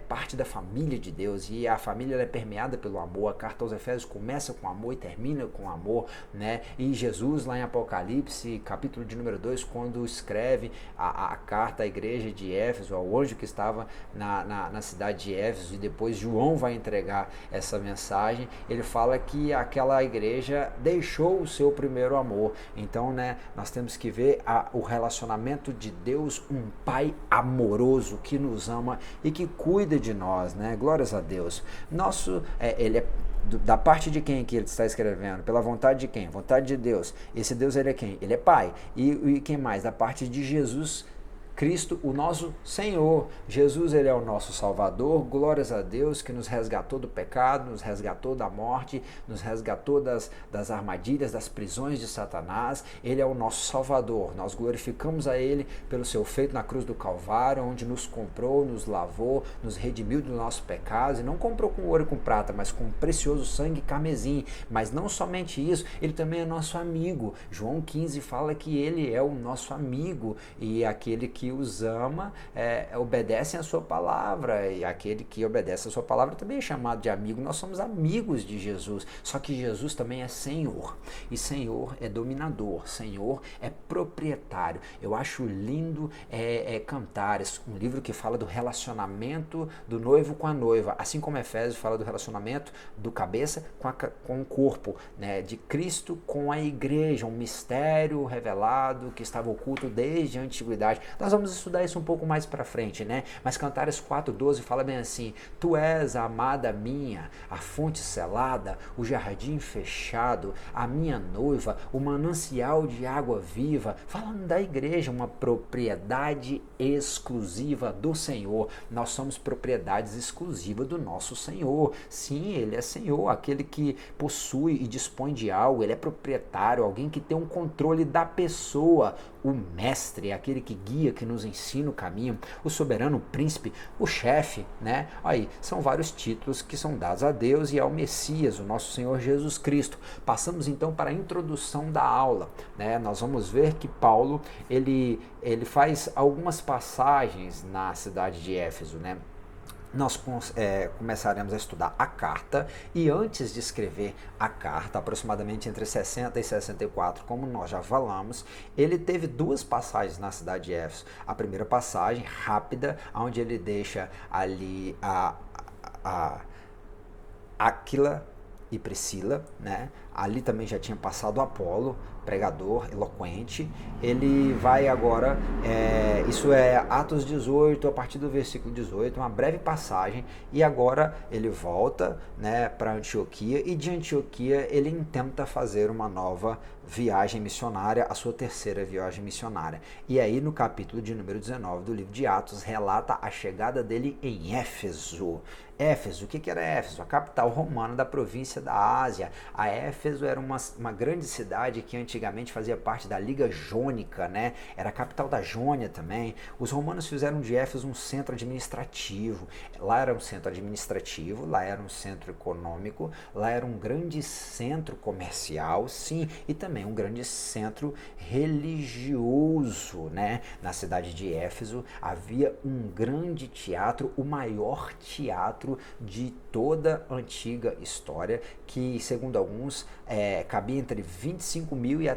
[SPEAKER 1] parte da família de Deus e a família é permeada pelo amor. A carta aos Efésios começa com amor e termina com amor, né? E Jesus lá em Apocalipse, capítulo de número 2, quando escreve a carta à igreja de Éfeso, ao anjo que estava na cidade de Éfeso, e depois João vai entregar essa mensagem, ele fala que aquela igreja deixou o seu primeiro amor. Então, né, nós temos que ver o relacionamento de Deus, um Pai amoroso que nos ama e que cuida de nós, né? Glórias a Deus. Ele é da parte de quem que ele está escrevendo? Pela vontade de quem? Vontade de Deus. Esse Deus, ele é quem? Ele é Pai. E quem mais? Da parte de Jesus Cristo, o nosso Senhor. Jesus, ele é o nosso Salvador. Glórias a Deus que nos resgatou do pecado, nos resgatou da morte, nos resgatou das armadilhas, das prisões de Satanás. Ele é o nosso Salvador. Nós glorificamos a Ele pelo seu feito na cruz do Calvário, onde nos comprou, nos lavou, nos redimiu dos nossos pecados, e não comprou com ouro e com prata, mas com precioso sangue carmesim. Mas não somente isso, Ele também é nosso amigo. João 15 fala que Ele é o nosso amigo, e aquele que os ama obedecem a sua palavra, e aquele que obedece a sua palavra também é chamado de amigo. Nós somos amigos de Jesus, só que Jesus também é Senhor, e Senhor é dominador, Senhor é proprietário. Eu acho lindo Cantares, um livro que fala do relacionamento do noivo com a noiva, assim como Efésios fala do relacionamento do cabeça com o corpo, né, de Cristo com a igreja, um mistério revelado que estava oculto desde a antiguidade. Nós vamos estudar isso um pouco mais para frente, né? Mas Cantares 4:12 fala bem assim: Tu és a amada minha, a fonte selada, o jardim fechado, a minha noiva, o manancial de água viva. Falando da igreja, uma propriedade exclusiva do Senhor. Nós somos propriedades exclusivas do nosso Senhor. Sim, Ele é Senhor, aquele que possui e dispõe de algo. Ele é proprietário, alguém que tem um controle da pessoa. O mestre é aquele que guia, que que nos ensina o caminho, o soberano príncipe, o chefe, né? Aí, são vários títulos que são dados a Deus e ao Messias, o nosso Senhor Jesus Cristo. Passamos então para a introdução da aula, né? Nós vamos ver que Paulo, ele faz algumas passagens na cidade de Éfeso, né? Nós começaremos a estudar a carta, e antes de escrever a carta, aproximadamente entre 60 e 64, como nós já falamos, ele teve duas passagens na cidade de Éfeso. A primeira passagem, rápida, onde ele deixa ali a Áquila e Priscila, né? Ali também já tinha passado Apolo, pregador, eloquente. Ele vai agora, isso é Atos 18, a partir do versículo 18, uma breve passagem, e agora ele volta, né, para Antioquia, e de Antioquia ele intenta fazer uma nova viagem missionária, a sua terceira viagem missionária. E aí no capítulo de número 19 do livro de Atos, relata a chegada dele em Éfeso. Éfeso, o que era Éfeso? A capital romana da província da Ásia. A Éfeso era uma grande cidade que antigamente fazia parte da Liga Jônica, né? Era a capital da Jônia também. Os romanos fizeram de Éfeso um centro administrativo. Lá era um centro administrativo, lá era um centro econômico, lá era um grande centro comercial, sim, e também um grande centro religioso, né? Na cidade de Éfeso havia um grande teatro, o maior teatro de toda a antiga história, que segundo alguns cabia entre 25 mil e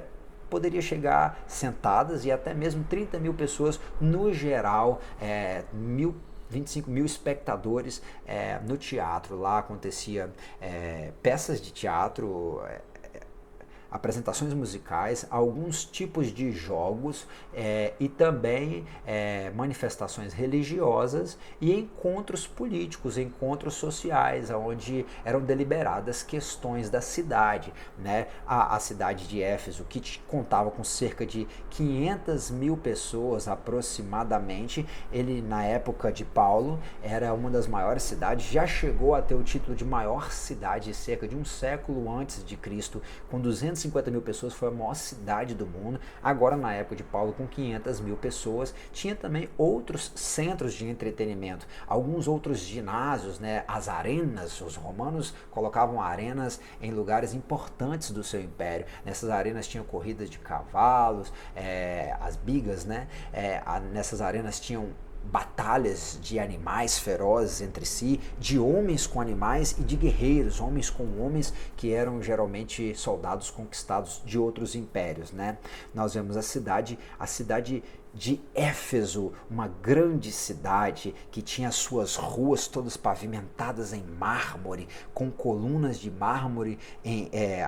[SPEAKER 1] poderia chegar sentadas e até mesmo 30 mil pessoas no geral, 25 mil espectadores no teatro. Lá acontecia peças de teatro, apresentações musicais, alguns tipos de jogos e também manifestações religiosas e encontros políticos, encontros sociais, onde eram deliberadas questões da cidade, né? A cidade de Éfeso, que contava com cerca de 500 mil pessoas aproximadamente, ele na época de Paulo era uma das maiores cidades, já chegou a ter o título de maior cidade cerca de um século antes de Cristo, com 250 mil pessoas, foi a maior cidade do mundo. Agora, na época de Paulo, com 500 mil pessoas, tinha também outros centros de entretenimento, alguns outros ginásios, né? As arenas. Os romanos colocavam arenas em lugares importantes do seu império. Nessas arenas tinham corridas de cavalos, as bigas, né? Nessas arenas tinham batalhas de animais ferozes entre si, de homens com animais e de guerreiros, homens com homens, que eram geralmente soldados conquistados de outros impérios, né? Nós vemos a cidade de Éfeso, uma grande cidade que tinha suas ruas todas pavimentadas em mármore, com colunas de mármore,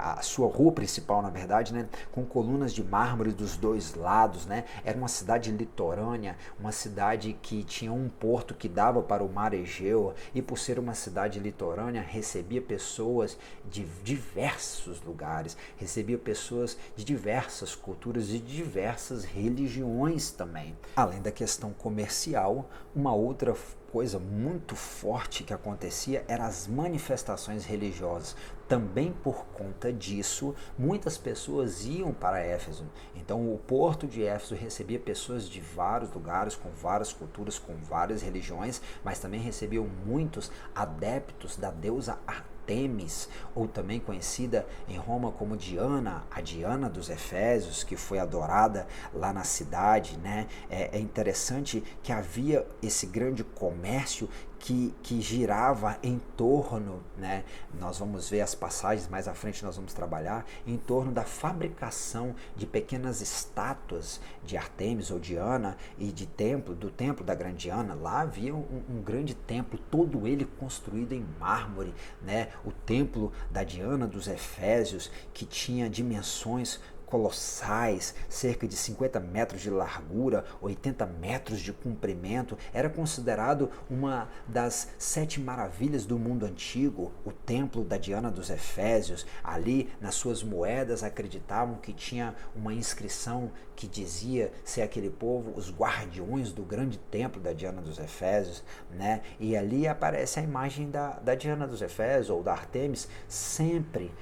[SPEAKER 1] a sua rua principal, na verdade, né, com colunas de mármore dos dois lados, né? Era uma cidade litorânea, uma cidade que tinha um porto que dava para o mar Egeu, e por ser uma cidade litorânea, recebia pessoas de diversos lugares, recebia pessoas de diversas culturas e de diversas religiões também. Além da questão comercial, uma outra coisa muito forte que acontecia eram as manifestações religiosas. Também por conta disso, muitas pessoas iam para Éfeso. Então o porto de Éfeso recebia pessoas de vários lugares, com várias culturas, com várias religiões, mas também recebiam muitos adeptos da deusa Artemis, ou também conhecida em Roma como Diana, a Diana dos Efésios, que foi adorada lá na cidade, né? É interessante que havia esse grande comércio que girava em torno, né? Nós vamos ver as passagens mais à frente, nós vamos trabalhar em torno da fabricação de pequenas estátuas de Artemis ou Diana e do templo da grande Diana. Lá havia um grande templo, todo ele construído em mármore, né? O templo da Diana dos Efésios, que tinha dimensões colossais, cerca de 50 metros de largura, 80 metros de comprimento, era considerado uma das 7 maravilhas do mundo antigo, o templo da Diana dos Efésios. Ali, nas suas moedas, acreditavam que tinha uma inscrição que dizia ser aquele povo os guardiões do grande templo da Diana dos Efésios, né? E ali aparece a imagem da Diana dos Efésios, ou da Artemis, sempre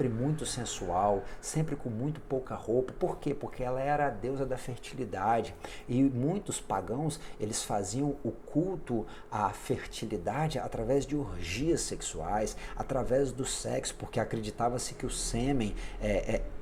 [SPEAKER 1] muito sensual, sempre com muito muito pouca roupa. Por quê? Porque ela era a deusa da fertilidade. E muitos pagãos, eles faziam o culto à fertilidade através de orgias sexuais, através do sexo, porque acreditava-se que o sêmen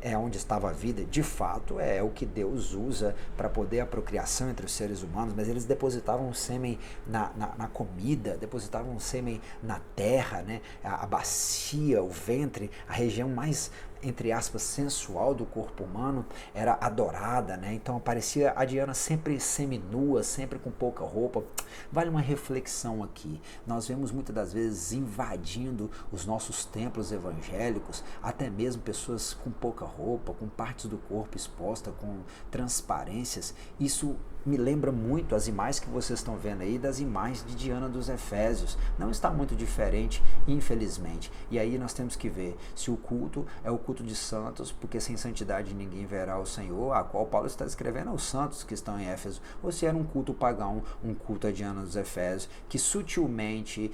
[SPEAKER 1] é onde estava a vida. De fato, é o que Deus usa para poder a procriação entre os seres humanos, mas eles depositavam o sêmen na comida, depositavam o sêmen na terra, né? A bacia, o ventre, a região mais, entre aspas, sensual do corpo humano era adorada, né? Então aparecia a Diana sempre seminua, sempre com pouca roupa. Vale uma reflexão aqui. Nós vemos muitas das vezes invadindo os nossos templos evangélicos, até mesmo pessoas com pouca roupa, com partes do corpo exposta, com transparências. Isso me lembra muito as imagens que vocês estão vendo aí das imagens de Diana dos Efésios. Não está muito diferente, infelizmente. E aí nós temos que ver se o culto é o culto de santos, porque sem santidade ninguém verá o Senhor, a qual Paulo está escrevendo aos santos que estão em Éfeso, ou se era um culto pagão, um culto a Diana dos Efésios, que sutilmente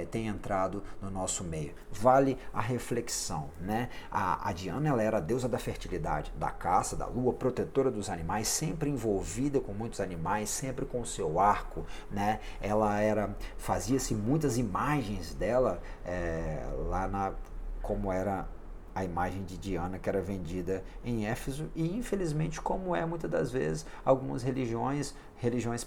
[SPEAKER 1] tem entrado no nosso meio. Vale a reflexão, né? A Diana, ela era a deusa da fertilidade, da caça, da lua, protetora dos animais, sempre envolvida com muitos animais, sempre com o seu arco, né? Ela fazia-se muitas imagens dela como era a imagem de Diana que era vendida em Éfeso, e infelizmente, como é muitas das vezes algumas religiões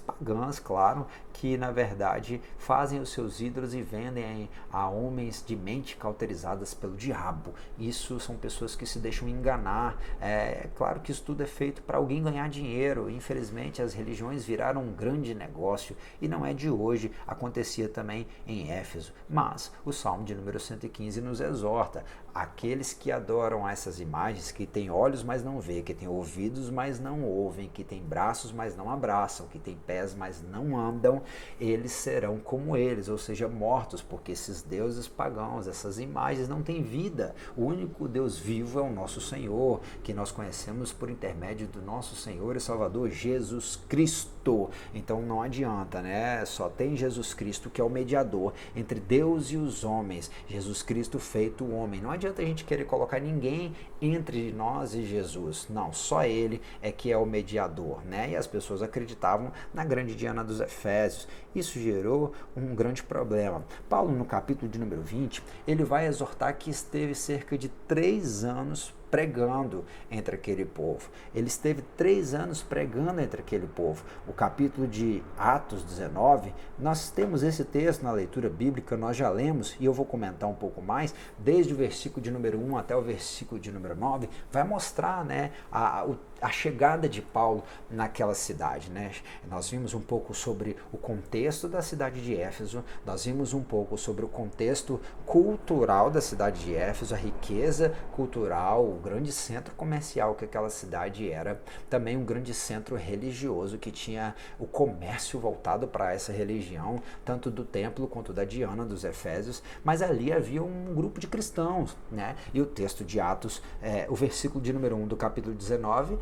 [SPEAKER 1] pagãs, claro, que na verdade fazem os seus ídolos e vendem a homens de mente cauterizadas pelo diabo. Isso são pessoas que se deixam enganar. É claro que isso tudo é feito para alguém ganhar dinheiro. Infelizmente, as religiões viraram um grande negócio e não é de hoje, acontecia também em Éfeso. Mas o Salmo de número 115 nos exorta: aqueles que adoram essas imagens, que têm olhos, mas não vê, que têm ouvidos, mas não ouvem, que têm braços, mas não abraçam, que têm pés, mas não andam, eles serão como eles, ou seja, mortos, porque esses deuses pagãos, essas imagens não têm vida. O único Deus vivo é o nosso Senhor, que nós conhecemos por intermédio do nosso Senhor e Salvador Jesus Cristo. Então não adianta, né? Só tem Jesus Cristo, que é o mediador entre Deus e os homens, Jesus Cristo feito homem. Não adianta a gente querer colocar ninguém entre nós e Jesus. Não, só ele é que é o mediador, né? E as pessoas acreditavam na grande Diana dos Efésios. Isso gerou um grande problema. Paulo, no capítulo de número 20, ele vai exortar que esteve cerca de 3 anos pregando entre aquele povo. Ele esteve 3 anos pregando entre aquele povo. O capítulo de Atos 19, nós temos esse texto na leitura bíblica, nós já lemos, e eu vou comentar um pouco mais, desde o versículo de número 1 até o versículo de número 9, vai mostrar, né, a chegada de Paulo naquela cidade, né? Nós vimos um pouco sobre o contexto da cidade de Éfeso, nós vimos um pouco sobre o contexto cultural da cidade de Éfeso, a riqueza cultural, o grande centro comercial que aquela cidade era, também um grande centro religioso que tinha o comércio voltado para essa religião, tanto do templo quanto da Diana dos Efésios, mas ali havia um grupo de cristãos, né? E o texto de Atos, o versículo de número 1 do capítulo 19,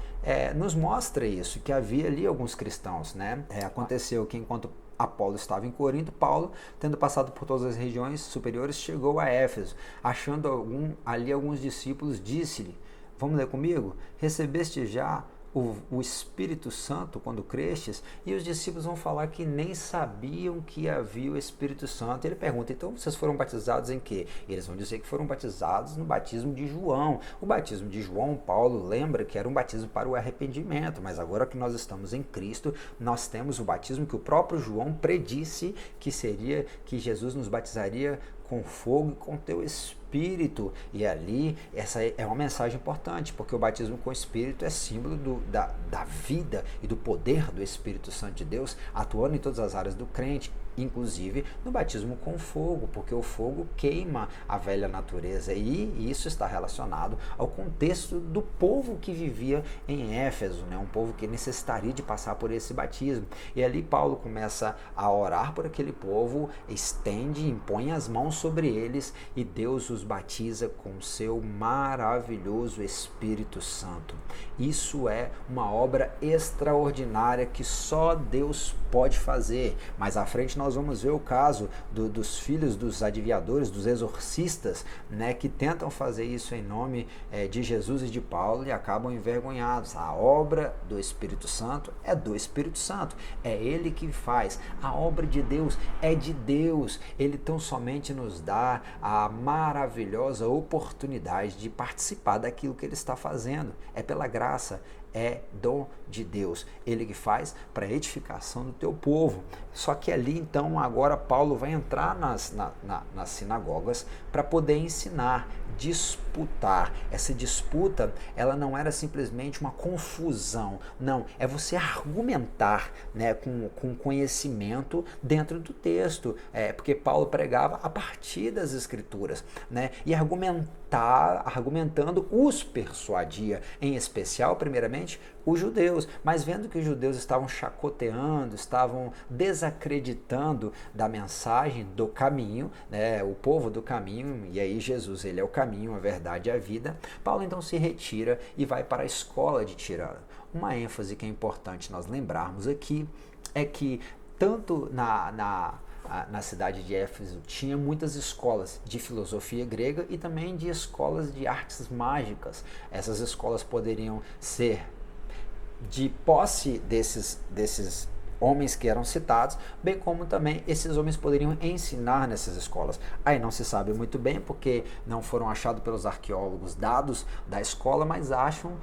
[SPEAKER 1] nos mostra isso, que havia ali alguns cristãos, né? Aconteceu que enquanto Apolo estava em Corinto, Paulo, tendo passado por todas as regiões superiores, chegou a Éfeso. Achando ali alguns discípulos, disse-lhe, vamos ler comigo? Recebeste já o Espírito Santo quando crestes? E os discípulos vão falar que nem sabiam que havia o Espírito Santo. Ele pergunta, então vocês foram batizados em quê? Eles vão dizer que foram batizados no batismo de João. O batismo de João, Paulo lembra que era um batismo para o arrependimento, mas agora que nós estamos em Cristo, nós temos o batismo que o próprio João predisse que seria, que Jesus nos batizaria com fogo e com teu Espírito. E ali, essa é uma mensagem importante, porque o batismo com o Espírito é símbolo da vida e do poder do Espírito Santo de Deus atuando em todas as áreas do crente, inclusive no batismo com fogo, porque o fogo queima a velha natureza, e isso está relacionado ao contexto do povo que vivia em Éfeso, né? Um povo que necessitaria de passar por esse batismo. E ali Paulo começa a orar por aquele povo, estende, impõe as mãos sobre eles, e Deus os nos batiza com o seu maravilhoso Espírito Santo. Isso é uma obra extraordinária que só Deus pode fazer. Mais à frente nós vamos ver o caso dos filhos dos adivinhadores, dos exorcistas, né, que tentam fazer isso em nome de Jesus e de Paulo e acabam envergonhados. A obra do Espírito Santo é do Espírito Santo, é Ele que faz. A obra de Deus é de Deus. Ele tão somente nos dá a maravilhosa oportunidade de participar daquilo que Ele está fazendo. É pela graça, é dom de Deus. Ele que faz para a edificação do teu povo. Só que ali, então, agora Paulo vai entrar nas sinagogas para poder ensinar, disputar. Essa disputa, ela não era simplesmente uma confusão. Não, é você argumentar, né, com conhecimento dentro do texto. Porque Paulo pregava a partir das Escrituras, né, e argumentando os persuadia, em especial, primeiramente, os judeus, mas vendo que os judeus estavam chacoteando, estavam desacreditando da mensagem do caminho, né, o povo do caminho, e aí Jesus, ele é o caminho, a verdade e a vida, Paulo então se retira e vai para a escola de Tirano. Uma ênfase que é importante nós lembrarmos aqui é que tanto na cidade de Éfeso tinha muitas escolas de filosofia grega e também de escolas de artes mágicas. Essas escolas poderiam ser de posse desses homens que eram citados, bem como também esses homens poderiam ensinar nessas escolas. Aí não se sabe muito bem, porque não foram achados pelos arqueólogos dados da escola, mas acham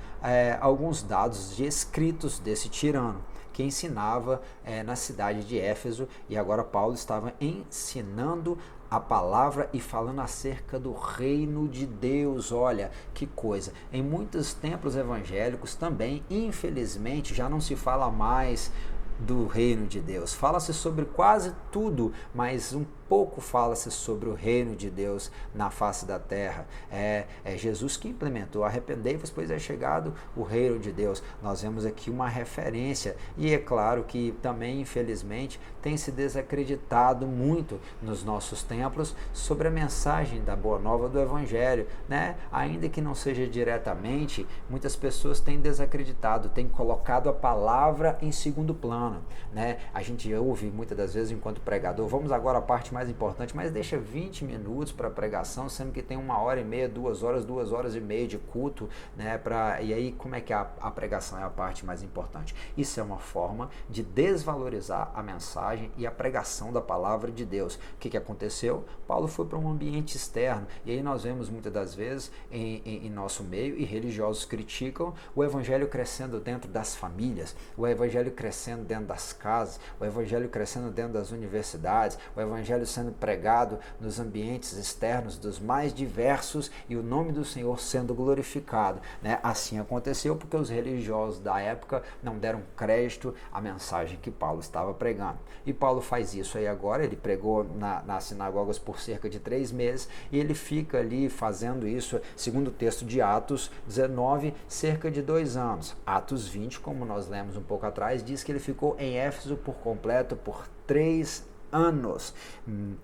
[SPEAKER 1] alguns dados de escritos desse tirano, que ensinava na cidade de Éfeso, e agora Paulo estava ensinando a palavra e falando acerca do reino de Deus. Olha que coisa, em muitos templos evangélicos também, infelizmente, já não se fala mais do reino de Deus. Fala-se sobre quase tudo, mas um pouco fala-se sobre o reino de Deus na face da terra. É Jesus que implementou: arrependei-vos, pois é chegado o reino de Deus. Nós vemos aqui uma referência, e é claro que também, infelizmente, tem se desacreditado muito nos nossos templos sobre a mensagem da Boa Nova do Evangelho, né? Ainda que não seja diretamente, muitas pessoas têm desacreditado, têm colocado a palavra em segundo plano, né? A gente ouve muitas das vezes enquanto pregador: vamos agora à parte mais importante, mas deixa 20 minutos para pregação, sendo que tem 1h30, 2 horas, 2h30 de culto, né? E aí, como é que a pregação é a parte mais importante? Isso é uma forma de desvalorizar a mensagem e a pregação da palavra de Deus. O que aconteceu? Paulo foi para um ambiente externo, e aí nós vemos muitas das vezes em nosso meio, e religiosos criticam o evangelho crescendo dentro das famílias, o evangelho crescendo dentro das casas, o evangelho crescendo dentro das universidades, o evangelho sendo pregado nos ambientes externos dos mais diversos e o nome do Senhor sendo glorificado, né? Assim aconteceu porque os religiosos da época não deram crédito à mensagem que Paulo estava pregando. E Paulo faz isso aí agora. Ele pregou nas sinagogas por cerca de 3 meses, e ele fica ali fazendo isso, segundo o texto de Atos 19, cerca de 2 anos. Atos 20, como nós lemos um pouco atrás, diz que ele ficou em Éfeso por completo por 3 anos,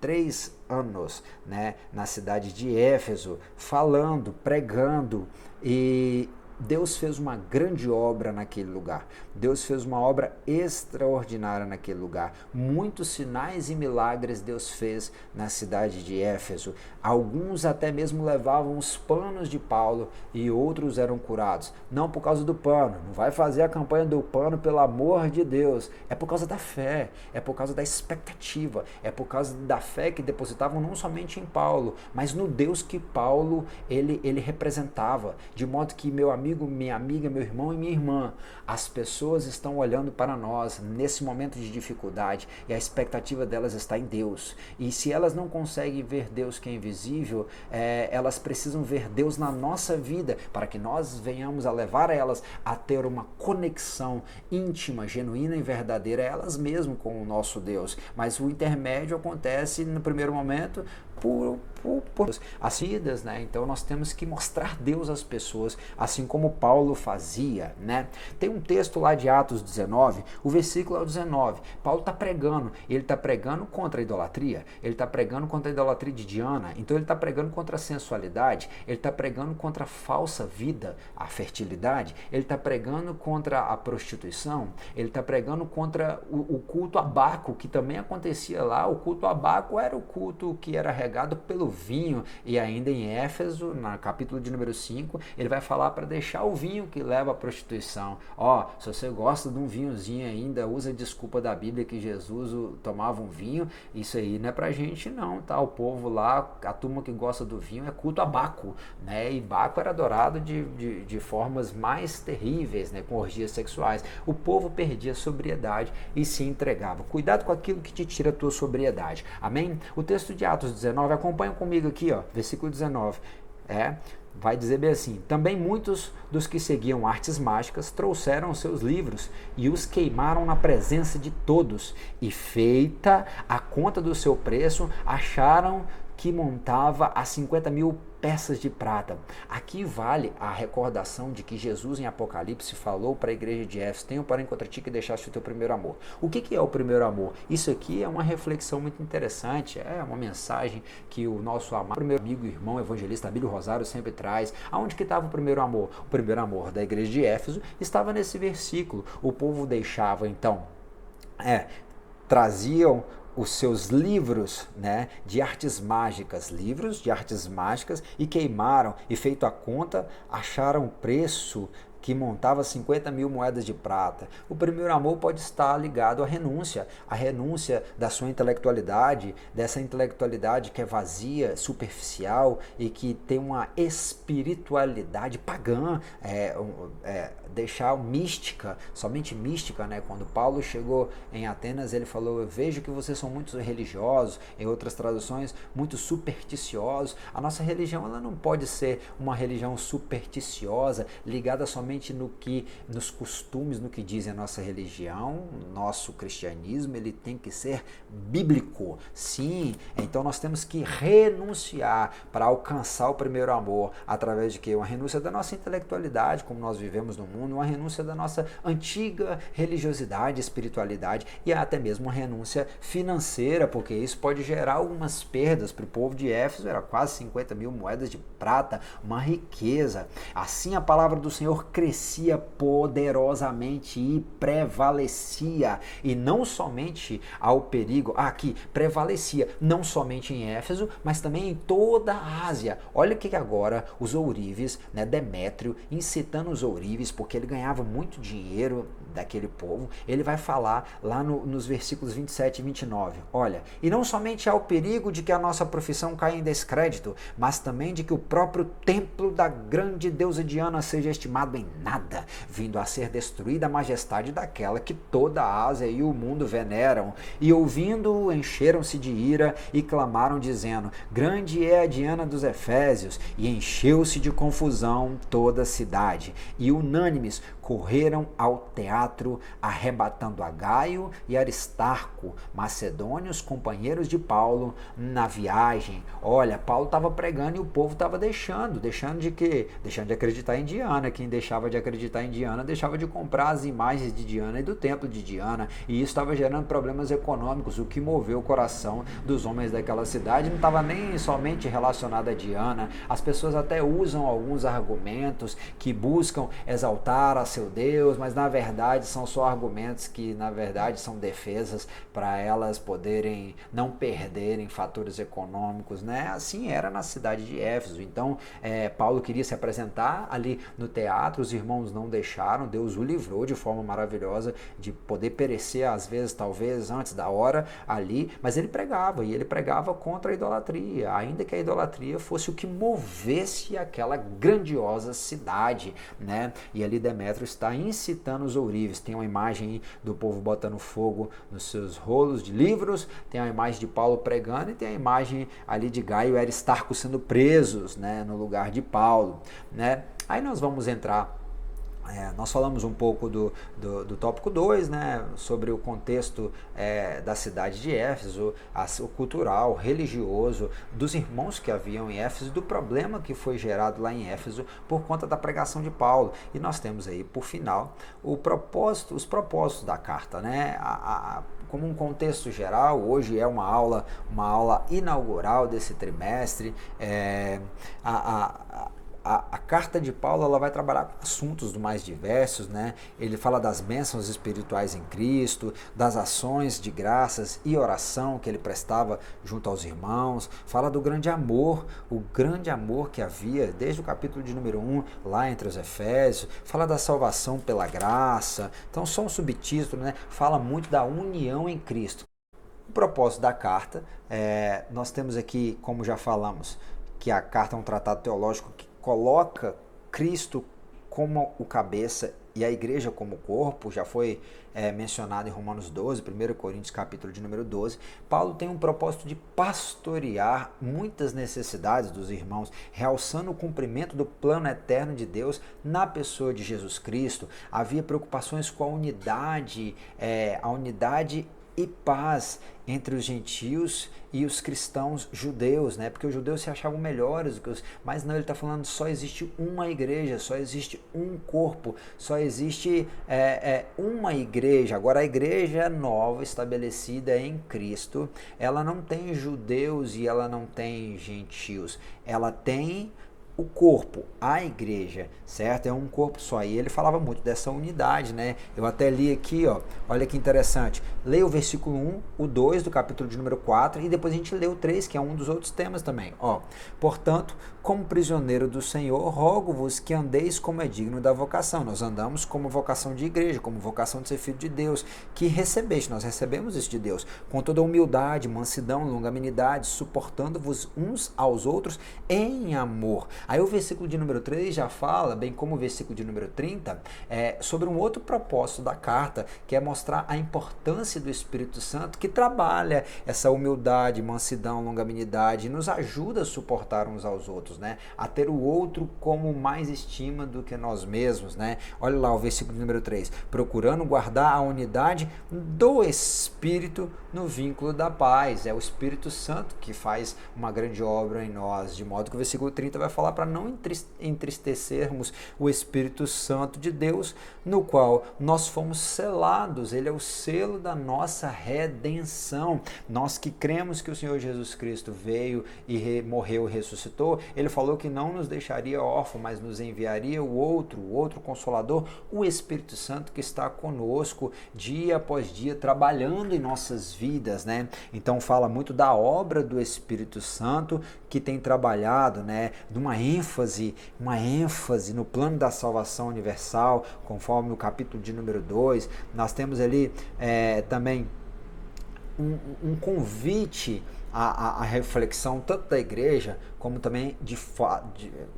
[SPEAKER 1] 3 anos, né, na cidade de Éfeso, falando, pregando, e Deus fez uma grande obra naquele lugar. Deus fez uma obra extraordinária naquele lugar. Muitos sinais e milagres Deus fez na cidade de Éfeso. Alguns até mesmo levavam os panos de Paulo e outros eram curados. Não por causa do pano. Não vai fazer a campanha do pano, pelo amor de Deus. É por causa da fé. É por causa da expectativa. É por causa da fé que depositavam não somente em Paulo, mas no Deus que Paulo ele representava. De modo que, meu amigo, minha amiga, meu irmão e minha irmã, as pessoas estão olhando para nós nesse momento de dificuldade, e a expectativa delas está em Deus. E se elas não conseguem ver Deus que é invisível, elas precisam ver Deus na nossa vida, para que nós venhamos a levar elas a ter uma conexão íntima, genuína e verdadeira, elas mesmas com o nosso Deus. Mas o intermédio acontece no primeiro momento por as vidas, né? Então nós temos que mostrar Deus às pessoas, assim como Paulo fazia, né? Tem um texto lá de Atos 19, o versículo é o 19. Paulo está pregando, ele está pregando contra a idolatria, ele está pregando contra a idolatria de Diana, então ele está pregando contra a sensualidade, ele está pregando contra a falsa vida, a fertilidade, ele está pregando contra a prostituição, ele está pregando contra o culto a Baco, que também acontecia lá. O culto a Baco era o culto que era regado pelo vinho, e ainda em Éfeso, no capítulo de número 5, ele vai falar para deixar o vinho que leva à prostituição. Se você gosta de um vinhozinho ainda, usa a desculpa da Bíblia que Jesus tomava um vinho, isso aí não é pra gente não, tá? O povo lá, a turma que gosta do vinho é culto a Baco, né? E Baco era adorado de formas mais terríveis, né? Com orgias sexuais. O povo perdia a sobriedade e se entregava. Cuidado com aquilo que te tira a tua sobriedade. Amém? O texto de Atos 19, acompanha comigo aqui, versículo 19, vai dizer bem assim: também muitos dos que seguiam artes mágicas trouxeram seus livros e os queimaram na presença de todos, e feita a conta do seu preço, acharam que montava a 50.000 peças de prata. Aqui vale a recordação de que Jesus em Apocalipse falou para a igreja de Éfeso: tenho porém contra ti que deixaste o teu primeiro amor. O que é o primeiro amor? Isso aqui é uma reflexão muito interessante, é uma mensagem que o nosso amado primeiro amigo e irmão evangelista Abílio Rosário sempre traz. Aonde que estava o primeiro amor? O primeiro amor da igreja de Éfeso estava nesse versículo. O povo deixava então, traziam os seus livros, né, de artes mágicas, e queimaram, e feito a conta, acharam o preço que montava 50.000 moedas de prata. O primeiro amor pode estar ligado à renúncia da sua intelectualidade, dessa intelectualidade que é vazia, superficial e que tem uma espiritualidade pagã, deixar mística, somente mística, né? Quando Paulo chegou em Atenas, ele falou: eu vejo que vocês são muito religiosos, em outras traduções, muito supersticiosos. A nossa religião, ela não pode ser uma religião supersticiosa, ligada somente nos costumes, no que diz a nossa religião. Nosso cristianismo, ele tem que ser bíblico. Sim, então nós temos que renunciar para alcançar o primeiro amor, através de quê? Uma renúncia da nossa intelectualidade, como nós vivemos no mundo, uma renúncia da nossa antiga religiosidade, espiritualidade, e até mesmo uma renúncia financeira, porque isso pode gerar algumas perdas. Para o povo de Éfeso era quase 50.000 moedas de prata, uma riqueza. Assim a palavra do Senhor crescia poderosamente e prevalecia, e não somente ao perigo, aqui prevalecia não somente em Éfeso, mas também em toda a Ásia. Olha o que agora os ourives, né, Demétrio, incitando os ourives, porque ele ganhava muito dinheiro daquele povo, ele vai falar lá nos versículos 27 e 29, olha: e não somente há o perigo de que a nossa profissão caia em descrédito, mas também de que o próprio templo da grande deusa Diana seja estimado em nada, vindo a ser destruída a majestade daquela que toda a Ásia e o mundo veneram. E ouvindo, encheram-se de ira e clamaram, dizendo: grande é a Diana dos Efésios. E encheu-se de confusão toda a cidade, e unânimes correram ao teatro, arrebatando a Gaio e Aristarco, macedônios, companheiros de Paulo, na viagem. Olha, Paulo estava pregando e o povo estava deixando de quê? Deixando de acreditar em Diana. Quem deixava de acreditar em Diana deixava de comprar as imagens de Diana e do templo de Diana, e isso estava gerando problemas econômicos. O que moveu o coração dos homens daquela cidade não estava nem somente relacionado a Diana. As pessoas até usam alguns argumentos que buscam exaltar a seu Deus, mas na verdade são só argumentos que na verdade são defesas para elas poderem não perderem fatores econômicos, né? Assim era na cidade de Éfeso. Então Paulo queria se apresentar ali no teatro, os irmãos não deixaram, Deus o livrou de forma maravilhosa de poder perecer, às vezes, talvez antes da hora ali, mas ele pregava, e ele pregava contra a idolatria, ainda que a idolatria fosse o que movesse aquela grandiosa cidade, né? E ali Demétrio está incitando os ourives. Tem uma imagem do povo botando fogo nos seus rolos de livros, tem a imagem de Paulo pregando, e tem a imagem ali de Gaio e Aristarco sendo presos, né, no lugar de Paulo, né? Aí nós vamos entrar Nós falamos um pouco do tópico 2, né, sobre o contexto da cidade de Éfeso, o cultural, religioso, dos irmãos que haviam em Éfeso, do problema que foi gerado lá em Éfeso por conta da pregação de Paulo. E nós temos aí, por final, os propósitos da carta, né? Como um contexto geral, hoje é uma aula inaugural desse trimestre. A carta de Paulo, ela vai trabalhar com assuntos do mais diversos, né? Ele fala das bênçãos espirituais em Cristo, das ações de graças e oração que ele prestava junto aos irmãos, fala do grande amor, o grande amor que havia desde o capítulo de número 1, lá entre os Efésios, fala da salvação pela graça. Então, só um subtítulo, né? Fala muito da união em Cristo. O propósito da carta, nós temos aqui, como já falamos, que a carta é um tratado teológico que coloca Cristo como o cabeça e a igreja como o corpo, já foi mencionado em Romanos 12, 1 Coríntios capítulo de número 12. Paulo tem um propósito de pastorear muitas necessidades dos irmãos, realçando o cumprimento do plano eterno de Deus na pessoa de Jesus Cristo. Havia preocupações com a unidade e paz entre os gentios e os cristãos judeus, né? Porque os judeus se achavam melhores do que mas não, ele está falando só existe uma igreja, só existe um corpo, só existe uma igreja. Agora, a igreja nova estabelecida em Cristo, ela não tem judeus e ela não tem gentios, ela tem o corpo, a igreja, certo? É um corpo só. E ele falava muito dessa unidade, né? Eu até li aqui, ó, olha que interessante. Leia o versículo 1, o 2 do capítulo de número 4 e depois a gente lê o 3, que é um dos outros temas também. Ó, portanto, como prisioneiro do Senhor, rogo-vos que andeis como é digno da vocação. Nós andamos como vocação de igreja, como vocação de ser filho de Deus, que recebeste, nós recebemos isso de Deus, com toda humildade, mansidão, longanimidade, suportando-vos uns aos outros em amor. Aí o versículo de número 3 já fala, bem como o versículo de número 30, sobre um outro propósito da carta, que é mostrar a importância do Espírito Santo, que trabalha essa humildade, mansidão, longanimidade, e nos ajuda a suportar uns aos outros, né? A ter o outro como mais estima do que nós mesmos, né? Olha lá o versículo de número 3, procurando guardar a unidade do Espírito no vínculo da paz. É o Espírito Santo que faz uma grande obra em nós, de modo que o versículo 30 vai falar para não entristecermos o Espírito Santo de Deus, no qual nós fomos selados. Ele é o selo da nossa redenção. Nós que cremos que o Senhor Jesus Cristo veio e morreu e ressuscitou, ele falou que não nos deixaria órfãos, mas nos enviaria o outro Consolador, o Espírito Santo, que está conosco dia após dia, trabalhando em nossas vidas, né? Então fala muito da obra do Espírito Santo, que tem trabalhado, né, uma ênfase no plano da salvação universal, conforme o capítulo de número 2. Nós temos ali também um convite à reflexão, tanto da igreja, como também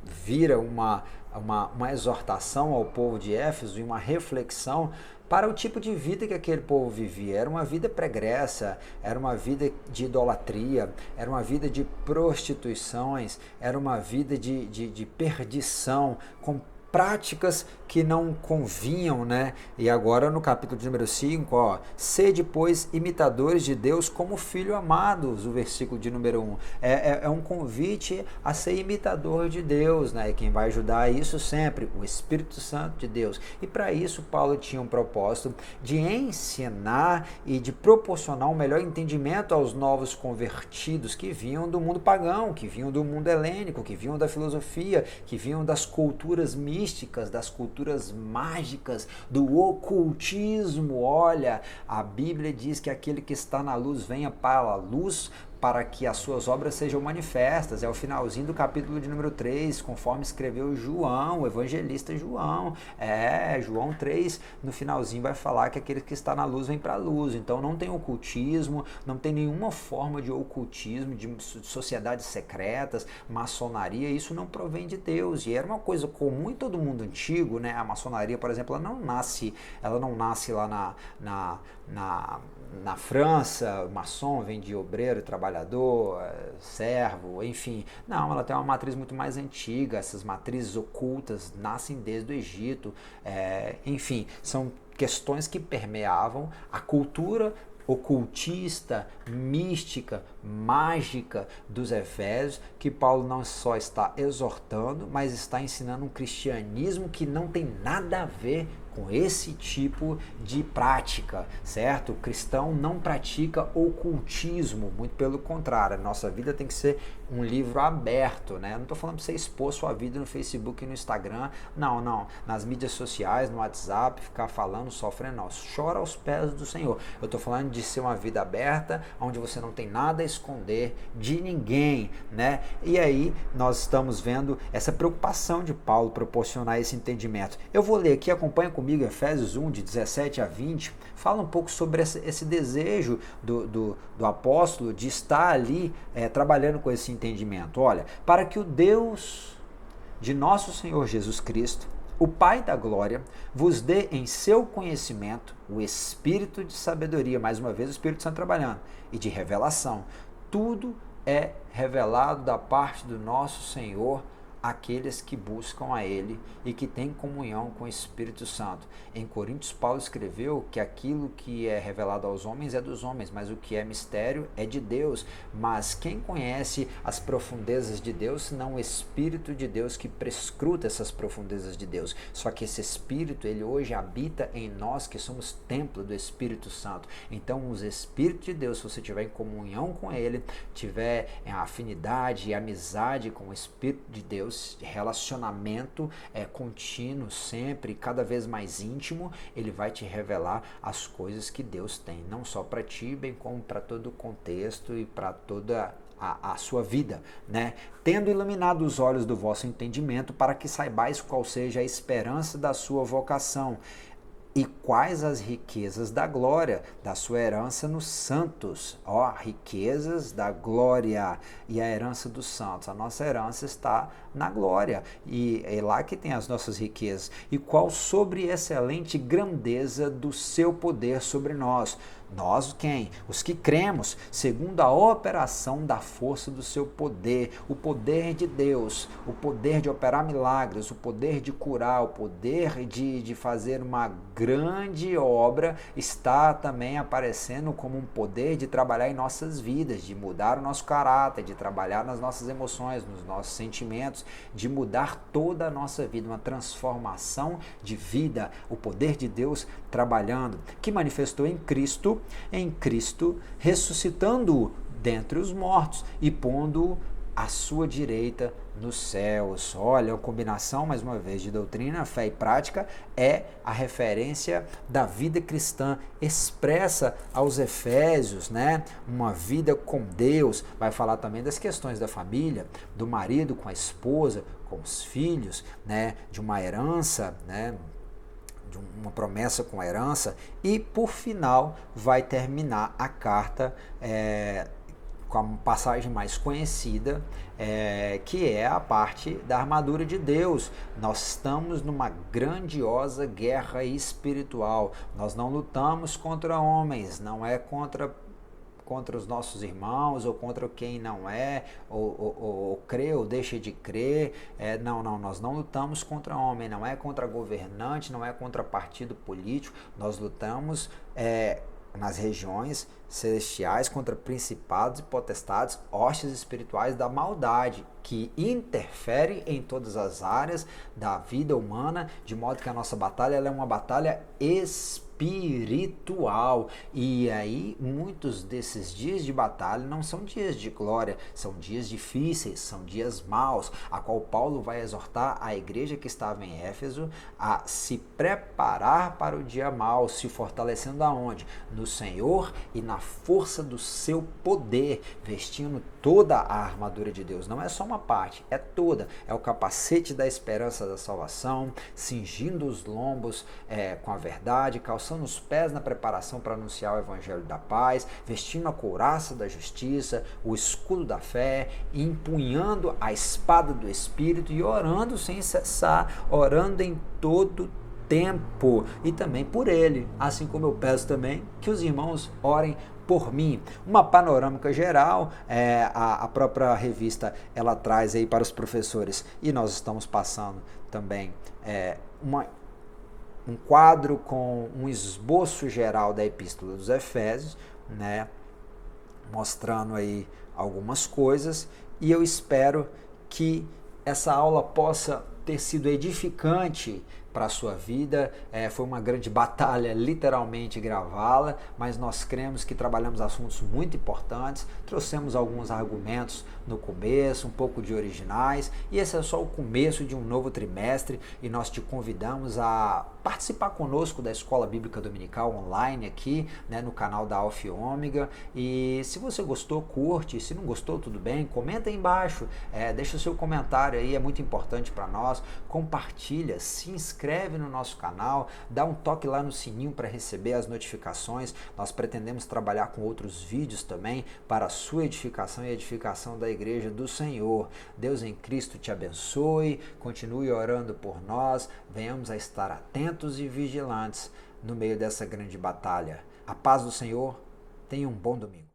[SPEAKER 1] vira uma exortação ao povo de Éfeso e uma reflexão para o tipo de vida que aquele povo vivia. Era uma vida pregressa, era uma vida de idolatria, era uma vida de prostituições, era uma vida de perdição, com práticas que não convinham, né? E agora no capítulo de número 5, ó, sede, pois, imitadores de Deus como filho amados, o versículo de número 1. É um convite a ser imitador de Deus, né? E quem vai ajudar isso sempre? O Espírito Santo de Deus. E para isso, Paulo tinha um propósito de ensinar e de proporcionar um melhor entendimento aos novos convertidos que vinham do mundo pagão, que vinham do mundo helênico, que vinham da filosofia, que vinham das culturas místicas, das culturas mágicas, do ocultismo. Olha, a Bíblia diz que aquele que está na luz venha para a luz, para que as suas obras sejam manifestas. É o finalzinho do capítulo de número 3, conforme escreveu João, o evangelista João. João 3, no finalzinho vai falar que aquele que está na luz vem para a luz. Então não tem ocultismo, não tem nenhuma forma de ocultismo, de sociedades secretas, maçonaria, isso não provém de Deus. E era uma coisa comum em todo mundo antigo, né? A maçonaria, por exemplo, ela não nasce lá na França. O maçom vem de obreiro, trabalho trabalhador, servo, enfim. Não, ela tem uma matriz muito mais antiga, essas matrizes ocultas nascem desde o Egito, enfim, são questões que permeavam a cultura ocultista, mística, mágica dos Efésios, que Paulo não só está exortando, mas está ensinando um cristianismo que não tem nada a ver com esse tipo de prática, certo? O cristão não pratica ocultismo, muito pelo contrário, a nossa vida tem que ser um livro aberto, né? Eu não estou falando para você expor sua vida no Facebook e no Instagram, não, nas mídias sociais, no WhatsApp, ficar falando, sofrendo, não. Chora aos pés do Senhor. Eu estou falando de ser uma vida aberta, onde você não tem nada a esconder de ninguém, né? E aí nós estamos vendo essa preocupação de Paulo proporcionar esse entendimento. Eu vou ler aqui, acompanha comigo Efésios 1, de 17 a 20, fala um pouco sobre esse desejo do apóstolo de estar ali trabalhando com esse entendimento. Olha, para que o Deus de nosso Senhor Jesus Cristo, o Pai da glória, vos dê em seu conhecimento o espírito de sabedoria, mais uma vez o Espírito Santo trabalhando, e de revelação. Tudo é revelado da parte do nosso Senhor àqueles que buscam a Ele e que têm comunhão com o Espírito Santo. Em Coríntios, Paulo escreveu que aquilo que é revelado aos homens é dos homens, mas o que é mistério é de Deus. Mas quem conhece as profundezas de Deus, senão o Espírito de Deus que prescruta essas profundezas de Deus? Só que esse Espírito, ele hoje habita em nós, que somos templo do Espírito Santo. Então, os Espíritos de Deus, se você tiver em comunhão com Ele, tiver em afinidade e amizade com o Espírito de Deus, relacionamento contínuo, sempre, cada vez mais íntimo, ele vai te revelar as coisas que Deus tem, não só para ti, bem como para todo o contexto e para toda a sua vida, né? Tendo iluminado os olhos do vosso entendimento, para que saibais qual seja a esperança da sua vocação, e quais as riquezas da glória da sua herança nos santos. Riquezas da glória e a herança dos santos. A nossa herança está na glória e é lá que tem as nossas riquezas. E qual sobre excelente grandeza do seu poder sobre nós. Nós quem? Os que cremos, segundo a operação da força do seu poder, o poder de Deus, o poder de operar milagres, o poder de curar, o poder de fazer uma grande obra, está também aparecendo como um poder de trabalhar em nossas vidas, de mudar o nosso caráter, de trabalhar nas nossas emoções, nos nossos sentimentos, de mudar toda a nossa vida, uma transformação de vida, o poder de Deus trabalhando, que manifestou em Cristo, ressuscitando-o dentre os mortos e pondo-o à sua direita nos céus. Olha, a combinação, mais uma vez, de doutrina, fé e prática é a referência da vida cristã expressa aos Efésios, né? Uma vida com Deus. Vai falar também das questões da família, do marido com a esposa, com os filhos, né? De uma herança, né? De uma promessa com a herança, e por final vai terminar a carta com a passagem mais conhecida, que é a parte da armadura de Deus. Nós estamos numa grandiosa guerra espiritual, nós não lutamos contra homens, não é contra os nossos irmãos, ou contra quem não é, ou crê ou deixa de crer. Não, nós não lutamos contra homem, não é contra governante, não é contra partido político, nós lutamos nas regiões celestiais contra principados e potestades, hostes espirituais da maldade, que interferem em todas as áreas da vida humana, de modo que a nossa batalha ela é uma batalha espiritual. E aí muitos desses dias de batalha não são dias de glória, são dias difíceis, são dias maus, a qual Paulo vai exortar a igreja que estava em Éfeso a se preparar para o dia mau, se fortalecendo aonde? No Senhor e na força do seu poder, vestindo toda a armadura de Deus. Não é só uma parte, é toda. É o capacete da esperança da salvação, cingindo os lombos com a verdade, calçando os pés na preparação para anunciar o evangelho da paz, vestindo a couraça da justiça, o escudo da fé, empunhando a espada do Espírito e orando sem cessar, orando em todo tempo, e também por ele, assim como eu peço também que os irmãos orem por mim. Uma panorâmica geral, a própria revista ela traz aí para os professores, e nós estamos passando também um quadro com um esboço geral da Epístola dos Efésios, né, mostrando aí algumas coisas, e eu espero que essa aula possa ter sido edificante para a sua vida. Foi uma grande batalha literalmente gravá-la, mas nós cremos que trabalhamos assuntos muito importantes, trouxemos alguns argumentos no começo, um pouco de originais, e esse é só o começo de um novo trimestre, e nós te convidamos a participar conosco da Escola Bíblica Dominical online aqui, né, no canal da Alfa e Ômega. E se você gostou, curte; se não gostou, tudo bem, comenta aí embaixo, deixa o seu comentário aí, é muito importante para nós. Compartilha, se inscreve no nosso canal, dá um toque lá no sininho para receber as notificações. Nós pretendemos trabalhar com outros vídeos também para a sua edificação e a edificação da Igreja do Senhor. Deus em Cristo te abençoe, continue orando por nós, venhamos a estar atentos e vigilantes no meio dessa grande batalha. A paz do Senhor, tenha um bom domingo.